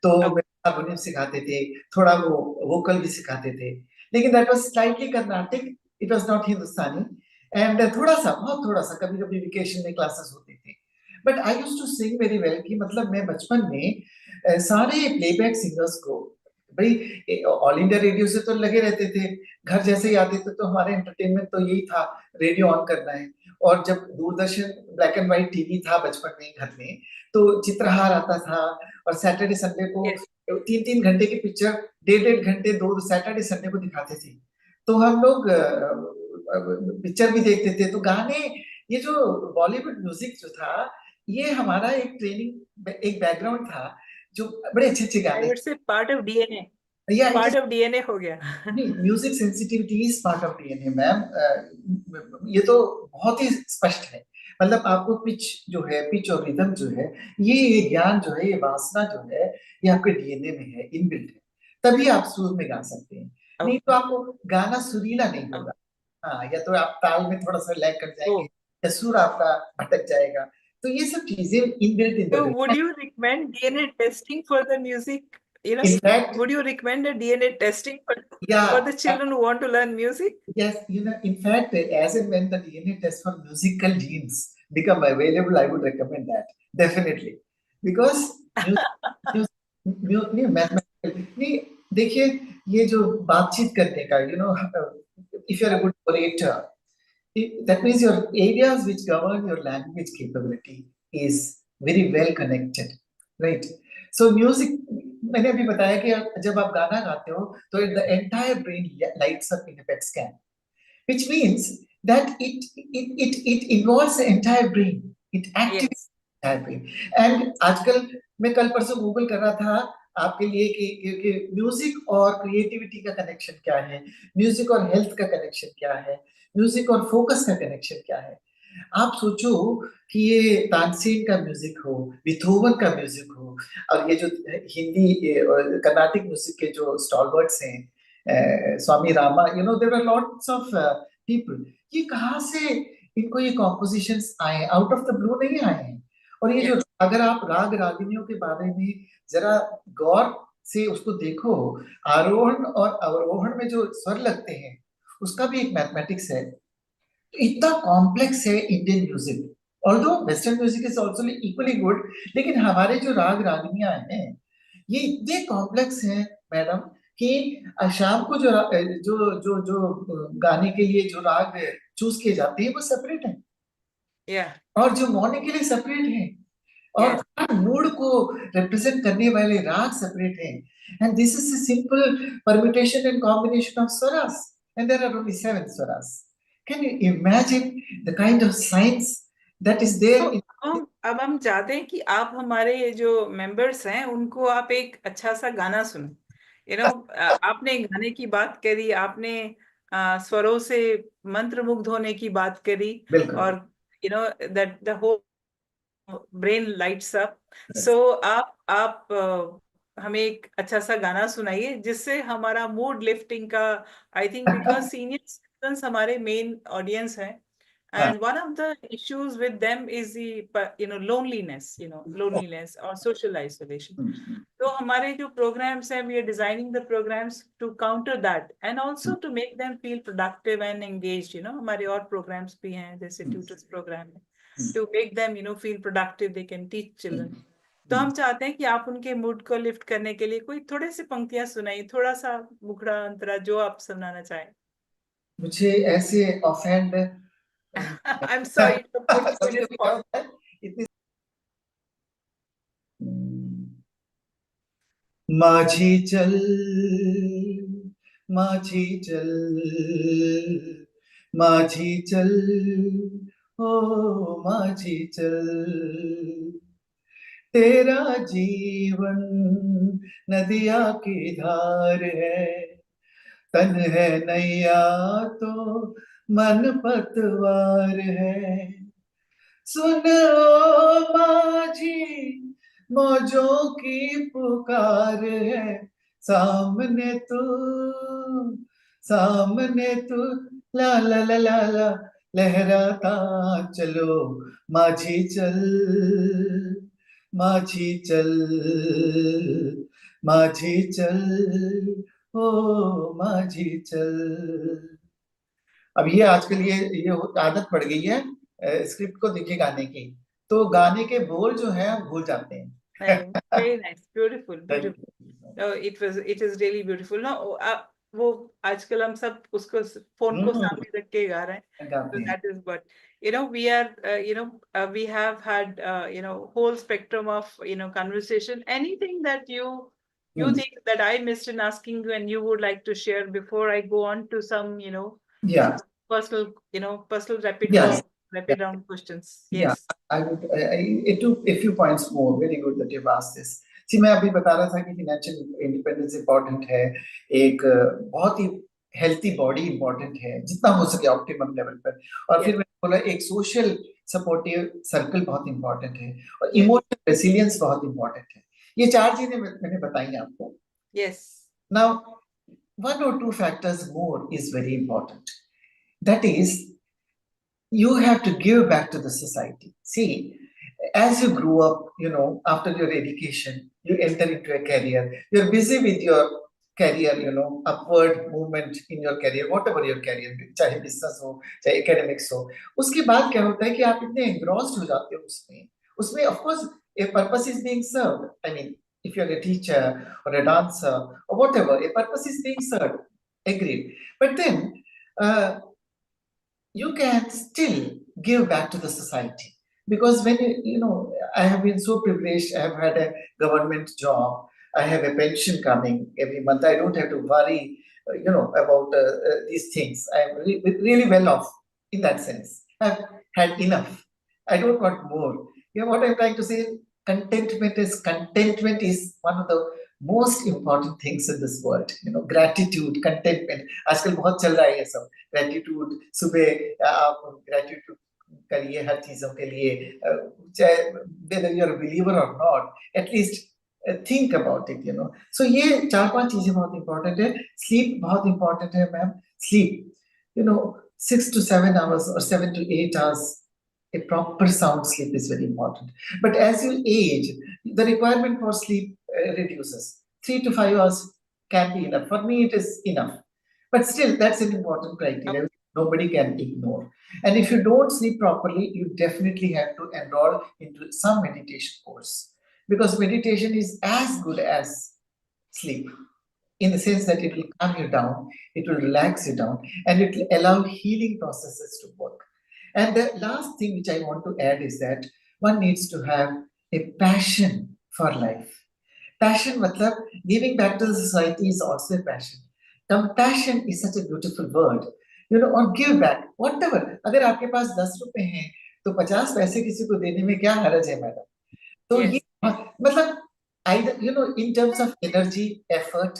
तो हारमोनियम सिखाते थे, थोड़ा वो वोकल भी सिखाते थे। लेकिन that was slightly Carnatic, it was not Hindustani. And थोड़ा सा, बहुत थोड़ा सा, कभी कभी वेकेशन में क्लासेस होते थे। But I used to sing very well, कि मतलब मैं बचपन में सारे प्लेबैक सिंगर्स को, भाई ऑल इंडिया रेडियो से तो लगे रहते थे, घर जैसे ही आते थे तो हमारे एंटरटेनमेंट तो यही था, रेडियो ऑन करना है। और जब Doordarshan black and white TV था बचपन में घर में, तो चित्रहार आता था। और सैटरडे संडे को यस। 3-3 घंटे की पिक्चर, 1.5-1.5 घंटे, दो सैटरडे संडे को दिखाते थे। तो हम लोग पिक्चर भी देखते थे। तो गाने, ये जो बॉलीवुड म्यूजिक जो था, ये हमारा एक ट्रेनिंग, एक बैकग्राउंड था, जो बड़े अच्छे अच्छे आई गाने। Would say part of DNA, या it is, part of DNA हो गया। नहीं, music sensitivity is part of DNA ma'am. ये तो बहुत ही स्पष्ट है। मतलब आपको पिच जो है, पिच और रिदम जो है, ये ज्ञान जो है, ये वासना जो है, ये आपके डीएनए में है, इनबिल्ट है। तभी आप सुर में गा सकते हैं। नहीं तो ओके। आपको गाना सुरीला नहीं होगा। हाँ, या तो आप ताल में थोड़ा सा लैग कर ओ, जाएंगे, या सुर आपका भटक जाएगा। तो ये सब चीजें inbuilt in the so would brain. you recommend DNA testing for the music? You know, in fact, would you recommend a DNA testing या for the children who want to learn music? yes, in fact, as and when the DNA test for musical genes become available, I would recommend that definitely, because नहीं, mathematical नहीं। देखिए, ये जो बातचीत करने का, if you are a good orator, that means your areas which govern your language capability is very well connected, right? So music, मैंने अभी बताया कि जब आप गाना गाते हो तो the entire brain lights up in a PET scan, which means that it involves the entire brain. It activates Yes. the entire brain. And आजकल, मैं कल परसों गूगल कर रहा था आपके लिए कि म्यूजिक और क्रिएटिविटी का कनेक्शन क्या है, म्यूजिक और हेल्थ का कनेक्शन क्या है, म्यूजिक और फोकस का कनेक्शन क्या है। आप सोचो कि ये तानसेन का म्यूजिक हो, बिथोवन का म्यूजिक हो, और ये जो हिंदी और कर्नाटिक म्यूजिक के जो स्टॉलवर्ड्स हैं, Swami Rama, there are lots of people. ये कहाँ से इनको ये कॉम्पोजिशंस आए? आउट ऑफ द ब्लू नहीं आए हैं। और ये जो, Yes. अगर आप राग रागिनियों के बारे में जरा गौर से उसको देखो, आरोहण और अवरोहण में जो स्वर लगते हैं, उसका भी एक मैथमेटिक्स है। इतना कॉम्प्लेक्स है Indian music. Although western music is also equally good, लेकिन हमारे जो राग रागनियां हैं, ये इतने कॉम्प्लेक्स हैं मैडम, कि शाम को जो गाने के लिए जो राग चूज किए जाते हैं वो सेपरेट है, Yeah. और जो मॉर्निंग के लिए सेपरेट है, और Yes. हर मूड को रिप्रेजेंट करने वाले राग सेपरेट हैं। And this is a simple permutation and combination of swaras, and there are only 7 swaras. Can you imagine the kind of science that is there तो in? अब हम चाहते हैं कि आप हमारे ये जो मेंबर्स हैं उनको आप एक अच्छा सा गाना सुनो। आपने गाने की बात करी, आपने स्वरों से मंत्र मुग्ध होने की बात करी, बिल्कुल। और that the whole brain lights up. Yes. So आप हमें एक अच्छा सा गाना सुनाइए जिससे हमारा मूड लिफ्टिंग का, I think because senior citizen हमारे मेन ऑडियंस हैं, हाँ। and one of the issues with them is the loneliness or social isolation. तो हमारे जो programs हैं, we are designing the programs to counter that and also to make them feel productive and engaged. हमारे और programs भी हैं, जैसे tutors program है, to make them feel productive, they can teach children. तो हम चाहते हैं कि आप उनके मूड को लिफ्ट करने के लिए कोई थोड़े से पंक्तियां सुनाइए, थोड़ा सा मुखड़ा अंतरा जो आप सुनाना चाहें। मुझे ऐसे offend I'm sorry to put you in कभी a कभी क्या spot. होता है, इतनी माझी चल, माझी चल, माझी चल, ओ माझी चल, तेरा जीवन नदिया की धार है, तन है नैया तो मन पतवार है, सुन ओ माझी मौजों की पुकार है, सामने तू, सामने तू, ला ला ला ला ला, लहराता चलो माझी चल, माझी चल, माझी चल, ओ माझी चल। अब ये आजकल ये आदत पड़ गई है स्क्रिप्ट को देखे गाने की, तो गाने के बोल जो है हम भूल जाते हैं। नहीं, very nice, beautiful, Thank beautiful. you. No, it is really beautiful. No, वो आजकल हम सब उसको फोन को सामने रख के गा रहे हैं. गाते So हैं। that is what, we are, we have had, whole spectrum of, conversation. Anything that you hmm, think that I missed in asking you and you would like to share before I go on to some, yeah, personal, personal yes, yeah, rapid round questions. yeah. Yes. I would, it took a few points more. Very good that you've asked this. See, मैं अभी बता रहा था कि financial independence important है, एक बहुत ही healthy body important है जितना हो सके ऑप्टिमम लेवल पर, और फिर Yes. मैंने बोला एक सोशल सपोर्टिव सर्कल बहुत इंपॉर्टेंट है, और Yes. इमोशनल रेसिलियंस बहुत इंपॉर्टेंट है। ये चार चीजें मैंने बताई आपको। Yes. Now, one or two factors more is very important. That is, you have to give back to the society. See, as you grow up, after your education, you enter into a career, you're busy with your career, upward movement in your career, whatever your career, चाहे business हो, चाहे academics हो, उसके बाद क्या होता है कि आप इतने engrossed हो जाते हो उसमें of course a purpose is being served. I mean, if you're a teacher or a dancer or whatever, a purpose is being served. Agreed. But then, you can still give back to the society, because when I have been so privileged. I have had a government job, I have a pension coming every month, I don't have to worry about these things. I'm really well off in that sense. I've had enough, I don't want more. What I'm trying to say, contentment is one of the most important things in this world. Gratitude, contentment, आजकल बहुत चल रहा है ये सब। Gratitude, सुबह आप gratitude करिए हर चीजों के लिए, चाहे whether you're a believer or not, at least think about it. So ये चार पांच चीजें बहुत इंपॉर्टेंट है। स्लीप बहुत इंपॉर्टेंट है ma'am. Sleep 6 to 7 hours or 7 to 8 hours, a proper sound sleep is very important. But as you age, the requirement for sleep reduces. 3 to 5 hours can be enough. For me, it is enough. But still, that's an important criteria. Nobody can ignore. And if you don't sleep properly, you definitely have to enroll into some meditation course, because meditation is as good as sleep, in the sense that it will calm you down, it will relax you down, and it will allow healing processes to work. And the last thing which I want to add is that one needs to have a passion for life. Passion matlab giving back to the society is also a passion. Compassion is such a beautiful word. Or give back, whatever. अगर आपके पास 10 रुपए हैं तो 50 पैसे किसी को देने में क्या हर्ज है मैडम? तो ये Yes. मतलब either in terms of energy, effort,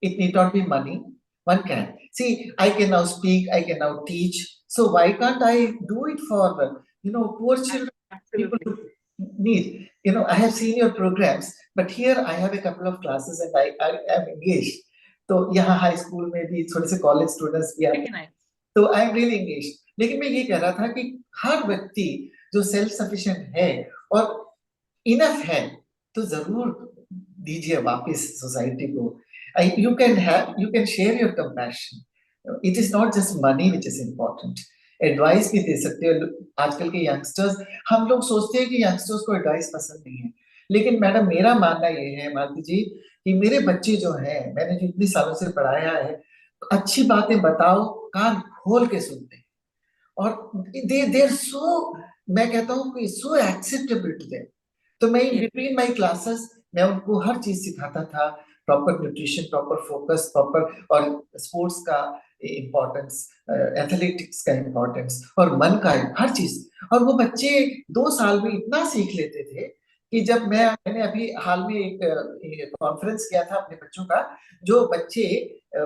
it need not be money. One can see. I can now speak. I can now teach. So why can't I do it for poor children, people Absolutely. who need? I have seen your programs, but here I have a couple of classes and I am engaged. तो यहाँ high school में भी थोड़े से college students भी आते Very हैं, nice. तो आई एम रियली एंगेज। लेकिन मैं ये कह रहा था कि हर व्यक्ति जो सेल्फ सफिशिएंट है और इनफ है तो जरूर दीजिए वापस सोसाइटी को। You can share your compassion. It is not just money which is important, advice भी दे सकते हो। आजकल के यंगस्टर्स, हम लोग सोचते हैं कि यंगस्टर्स को एडवाइस पसंद नहीं है, लेकिन मैडम मेरा मानना ये है मालती जी कि मेरे बच्चे जो हैं, मैंने जो इतने सालों से पढ़ाया है, अच्छी बातें बताओ कान खोल के सुनते हैं, और दे आर सो, मैं कहता हूँ कि सो एक्सेप्टेबल टू देम। तो मैं in Yes. Between my classes मैं उनको हर चीज सिखाता था, proper nutrition, proper focus, proper, और स्पोर्ट्स का इम्पोर्टेंस, एथलेटिक्स का इम्पोर्टेंस, और मन का हर चीज। और वो बच्चे 2 साल में इतना सीख लेते थे कि जब मैंने अभी हाल में एक कॉन्फ्रेंस किया था अपने बच्चों का, जो बच्चे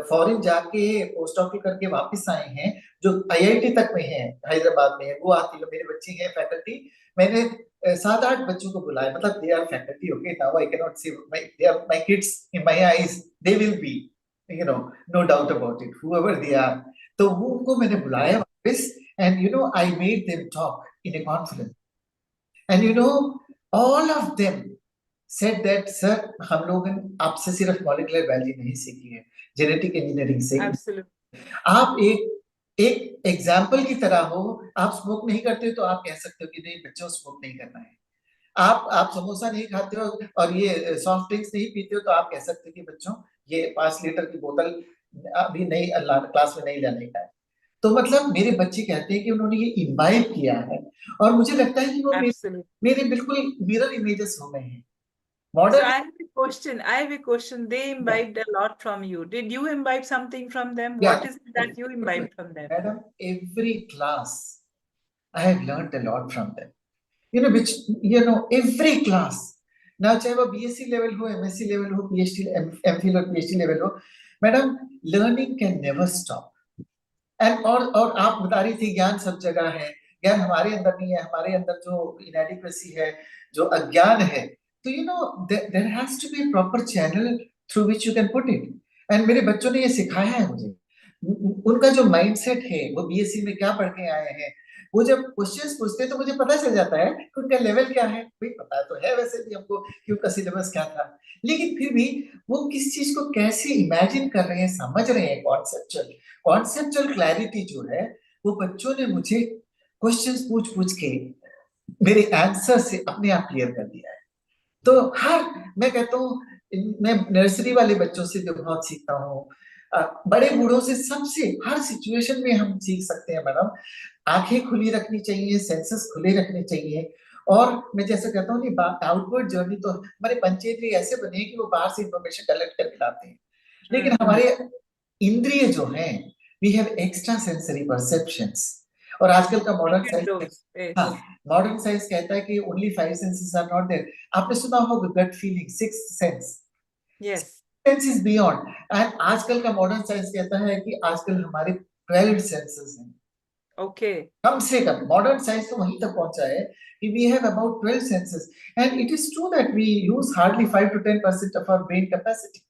फॉरेन जाके पोस्ट डॉक्टर करके वापस आए हैं, जो आईआईटी तक में हैं, हैदराबाद में है, गुवाहाटी में मेरे बच्चे हैं फैकल्टी। मैंने 7-8 बच्चों को बुलाया, मतलब they are faculty, okay, now I can not say they are my kids in my eyes, they will be, you know, no doubt about it, however they are. तो वो उनको मैंने बुलाया वापस, and you know I made them talk in a conference, and you know all of them said that sir, हम लोग आपसे सिर्फ मॉलिक्यूलर बायोलॉजी नहीं सीखी है, जेनेटिक इंजीनियरिंग से। Absolutely. आप एक एक एग्जाम्पल की तरह हो। आप स्मोक नहीं करते हो तो आप कह सकते हो कि नहीं बच्चों स्मोक नहीं करना है। आप समोसा नहीं खाते हो और ये सॉफ्ट ड्रिंक्स नहीं पीते हो तो आप कह सकते हो कि बच्चों ये 5 लीटर की बोतल अभी नहीं, क्लास में नहीं लाने का है। तो मतलब मेरे बच्चे कहते हैं कि उन्होंने ये इम्बाइब किया है, और मुझे लगता है कि वो Absolutely. मेरे बिल्कुल मिरर इमेजेस हो गए हैं। So modern, I have a question. I have a question. They imbibed a lot from you. Did you imbibe something from them? या What is it that you imbibed from them? Madam, every class I have learned a lot from them. You know, which, you know, every class. Now, चाहे वो BSc level हो, MSc level हो, PhD, MPhil और PhD level हो, madam, learning can never stop. And और आप बता रही थी ज्ञान सब जगह है, ज्ञान हमारे अंदर नहीं है, हमारे अंदर जो इनएडिक्वेसी है, जो अज्ञान है, तो you know there has to be proper channel through which you can put it. And मेरे बच्चों ने ये सिखाया है मुझे। उनका जो माइंडसेट है, वो बीएससी में क्या पढ़ के आए हैं, वो जब क्वेश्चंस पूछते हैं तो मुझे पता चल जाता है कि उनका लेवल क्या है। भाई पता तो है वैसे भी हमको कि उनका सिलेबस क्या था, लेकिन फिर भी वो किस चीज को कैसे इमेजिन कर रहे हैं, समझ रहे हैं, कॉन्सेप्चुअल कॉन्सेप्चुअल क्लैरिटी जो है, वो बच्चों ने मुझे क्वेश्चंस पूछ पूछ के मेरे आंसर से अपने आप क्लियर कर दिया है। तो हर, मैं कहता हूँ, मैं नर्सरी वाले बच्चों से भी बहुत सीखता हूँ, बड़े बूढ़ों से, सबसे, हर सिचुएशन में हम सीख सकते हैं मैडम। आंखें खुली रखनी चाहिए, सेंसेस खुले रखने चाहिए। और मैं जैसे कहता हूँ नहीं, आउटवर्ड जर्नी तो हमारे पंचेंद्रिय ऐसे बने हैं कि वो बाहर से इंफॉर्मेशन कलेक्ट करके लाते हैं, लेकिन हमारे इंद्रिय जो हैं, we have extra sensory perceptions. और आजकल का modern Cricket science, those. Yes. हाँ, मॉडर्न साइंस कहता है कि only 5 senses are not there. आपने सुना होगा gut feeling, sixth sense, Yes. Sense is beyond. And आजकल का मॉडर्न साइंस कहता है कि आजकल हमारे 12 सेंसेस हैं, Okay. कम से कम। मॉडर्न साइंस तो वहीं तक पहुंचा है कि we have about 12 senses, and it is true that we use hardly 5 to 10% of our brain capacity,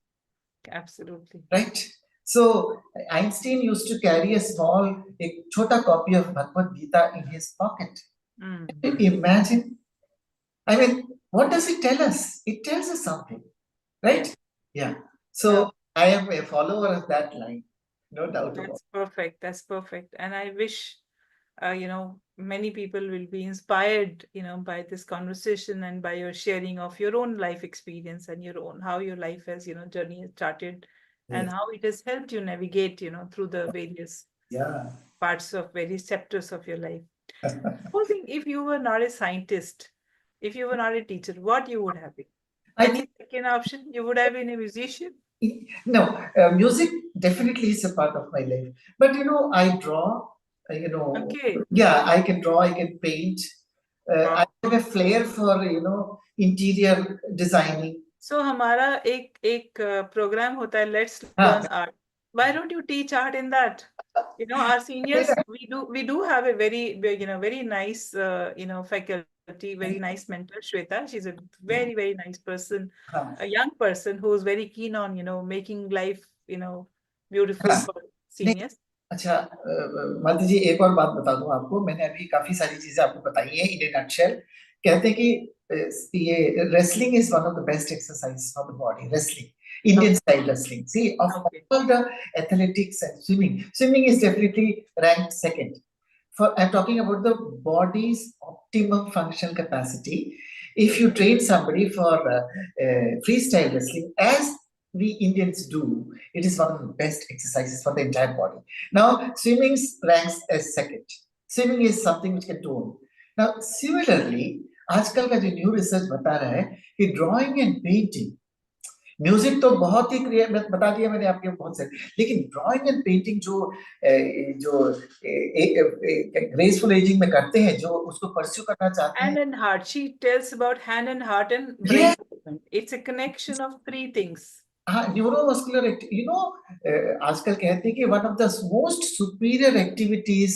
Absolutely. right? So Einstein used to carry a small, a chota copy of Bhagavad Gita in his pocket. Mm. Imagine, I mean, what does it tell us? It tells us something, right? Yes. Yeah. Yeah. So I am a follower of that line, no doubt about That's perfect. That's perfect. And I wish, many people will be inspired, by this conversation and by your sharing of your own life experience and your own, how your life has, journey has started it. and Yes. how it has helped you navigate, through the various Yeah. parts of various chapters of your life. Supposing if you were not a scientist, if you were not a teacher, what you would have been? I Any second option? You would have been a musician? No, music definitely is a part of my life. But you know, I draw. Okay. Yeah, I can draw. I can paint. I Wow. have a flair for interior designing. So हमारा एक program होता है Let's हाँ, Learn Art. Why don't you teach art in that? Our seniors, we do have a very nice faculty, very nice mentor, Shweta. She's a very, very nice person, हाँ, a young person who's very keen on, making life, beautiful हाँ, for नहीं, seniors. अच्छा, मालती जी, एक और बात बता दूं आपको। मैंने अभी काफी सारी चीजें आपको बताई हैं इन ए नटशेल। कहते हैं कि ये wrestling is one of the best exercise for the body. Wrestling, Indian Okay. Style wrestling, see of Okay. All the athletics and swimming is definitely ranked second. For I'm talking about the body's optimum functional capacity. If you train somebody for freestyle wrestling, as we Indians do, it is one of the best exercises for the entire body. Now, swimming ranks as second. Swimming is something which can tone. Now, similarly, आजकल का जो new research बता रहा है कि drawing and painting, music तो बहुत ही बता दिया मैंने आपके बहुत से, लेकिन ड्राइंग एंड पेंटिंग जो जो ग्रेसफुल एजिंग में करते हैं, जो उसको परस्यू करना चाहते हैं। Hand and heart. She tells about hand and heart and ये brain movement. It's a connection of three things. हाँ, न्यूरोमस्कुलर आजकल कहते हैं कि one of the most superior activities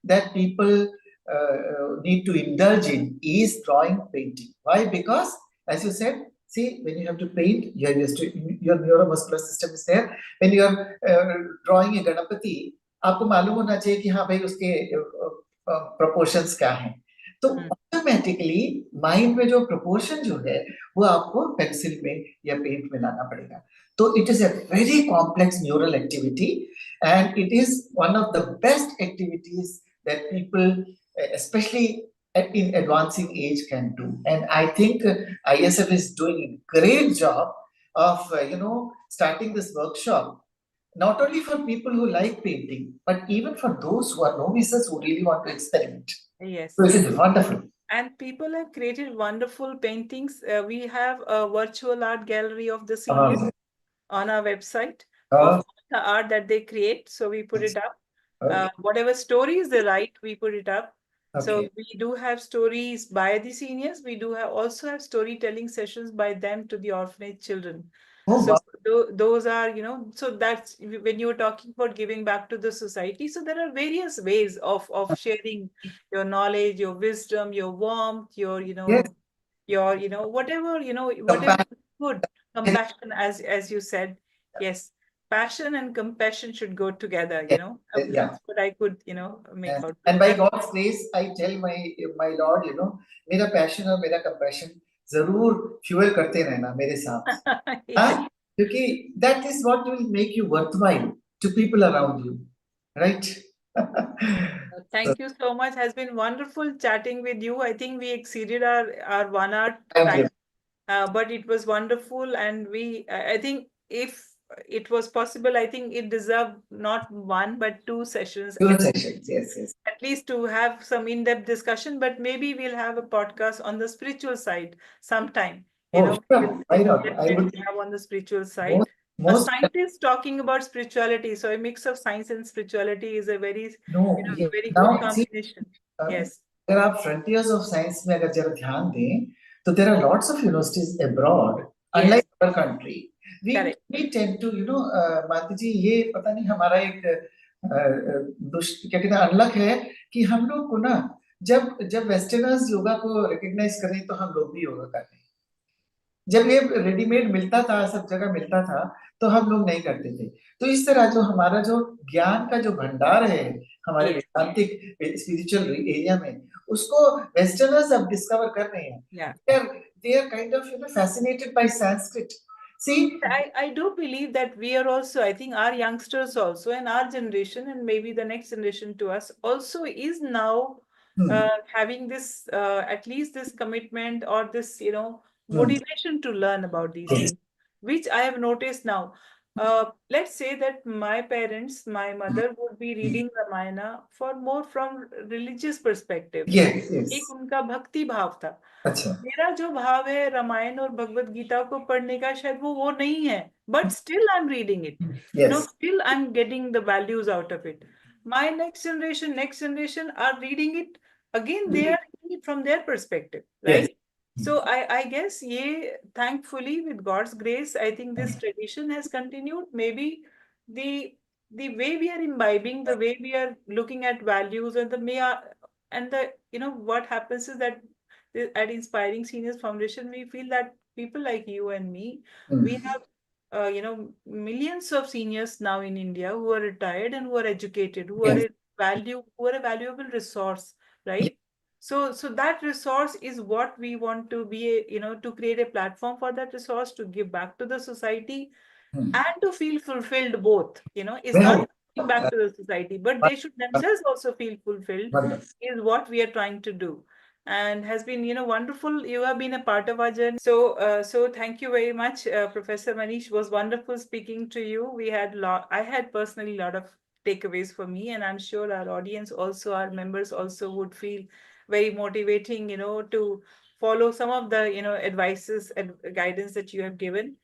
that people need to indulge in is drawing, painting. Why? Because, as you said, see, when you have to paint, your neuromuscular system is there. When you are drawing a Ganapati, आपको मालूम होना चाहिए कि हाँ भाई उसके proportions क्या हैं, तो ऑटोमेटिकली माइंड में जो proportion जो है वो आपको पेंसिल में या पेंट में लाना पड़ेगा. So it is a very complex neural activity, and it is one of the best activities that people, especially in advancing age, can do. And I think ISF is doing a great job of starting this workshop, not only for people who like painting, but even for those who are novices who really want to experiment. Yes. So it is wonderful. And people have created wonderful paintings. We have a virtual art gallery of the seniors on our website of the art that they create. So we put it up. Whatever stories they write, we put it up. So we do have stories by the seniors. We do also have storytelling sessions by them to the orphanage children. So those are, so that's when you were talking about giving back to the society. So there are various ways of sharing your knowledge, your wisdom, your warmth, your, whatever, whatever good, compassion, as you said. Yes, passion and compassion should go together, That's what I could, make out. And by God's grace, I tell my Lord, मेरा passion और मेरा compassion जरूर fuel करते रहना मेरे साथ. हाँ? क्योंकि that is what will make you worthwhile to people around you, right? Thank you so much. Has been wonderful chatting with you. I think we exceeded our 1 hour Thank time. you. But it was wonderful, and I think if it was possible, I think it deserved not one but two sessions. Two sessions, yes. At least to have some in-depth discussion, but maybe we'll have a podcast on the spiritual side sometime. Sure. Why not? I would Definitely have on the spiritual side. A scientist talking about spirituality, so a mix of science and spirituality is a very, very good combination. Yes. अगर आप frontiers of science में अगर जरा ध्यान दें, तो there are lots of universities abroad, unlike our country. We tend to, मालती जी, ये पता नहीं हमारा एक क्या कहते हैं अनलक है कि हम लोग को ना जब वेस्टर्नर्स योगा को रिकॉग्नाइज करें तो हम लोग भी योगा कर रहे हैं. जब ये रेडीमेड मिलता था, सब जगह मिलता था, तो हम लोग नहीं करते थे. तो इस तरह जो हमारा जो ज्ञान का जो भंडार है हमारे वेदांतिक स्पिरिचुअल एरिया में, उसको वेस्टर्नर्स अब डिस्कवर कर रहे हैं. They are kind of fascinated by Sanskrit. See, I do believe that we are also, I think our youngsters also, and our generation, and maybe the next generation to us also is now having this, at least this commitment or this, motivation to learn about these things, which I have noticed now. Let's say that my parents, my mother would be reading Ramayana for more from religious perspective. एक उनका भक्ति भाव था. मेरा जो भाव है रामायण और भगवत गीता को पढ़ने का, शायद वो नहीं है, but still I'm reading it. Still I'm getting the values out of it. My next generation are reading it again. They are reading it from their perspective, right? So I guess, thankfully, with God's grace, I think this tradition has continued. Maybe the way we are imbibing, the way we are looking at values, and what happens is that at Inspiring Seniors Foundation, we feel that people like you and me, we have millions of seniors now in India who are retired and who are educated, who are a valuable resource, right? So that resource is what we want to be, to create a platform for that resource to give back to the society and to feel fulfilled both. It's not giving back to the society, but they should themselves also feel fulfilled, is what we are trying to do. And has been, wonderful. You have been a part of our journey. So thank you very much, Professor Manish. It was wonderful speaking to you. I had personally a lot of takeaways for me, and I'm sure our audience also, our members also would feel very motivating, to follow some of the, advices and guidance that you have given.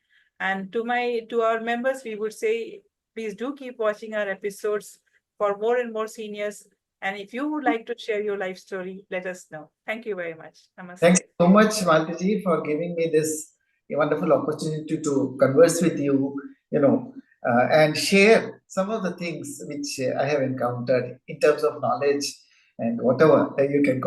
And to our members, we would say, please do keep watching our episodes for more and more seniors. And if you would like to share your life story, let us know. Thank you very much. Thanks Namaste. so much, Maltiji, for giving me this wonderful opportunity to converse with you, and share some of the things which I have encountered in terms of knowledge and whatever you can call.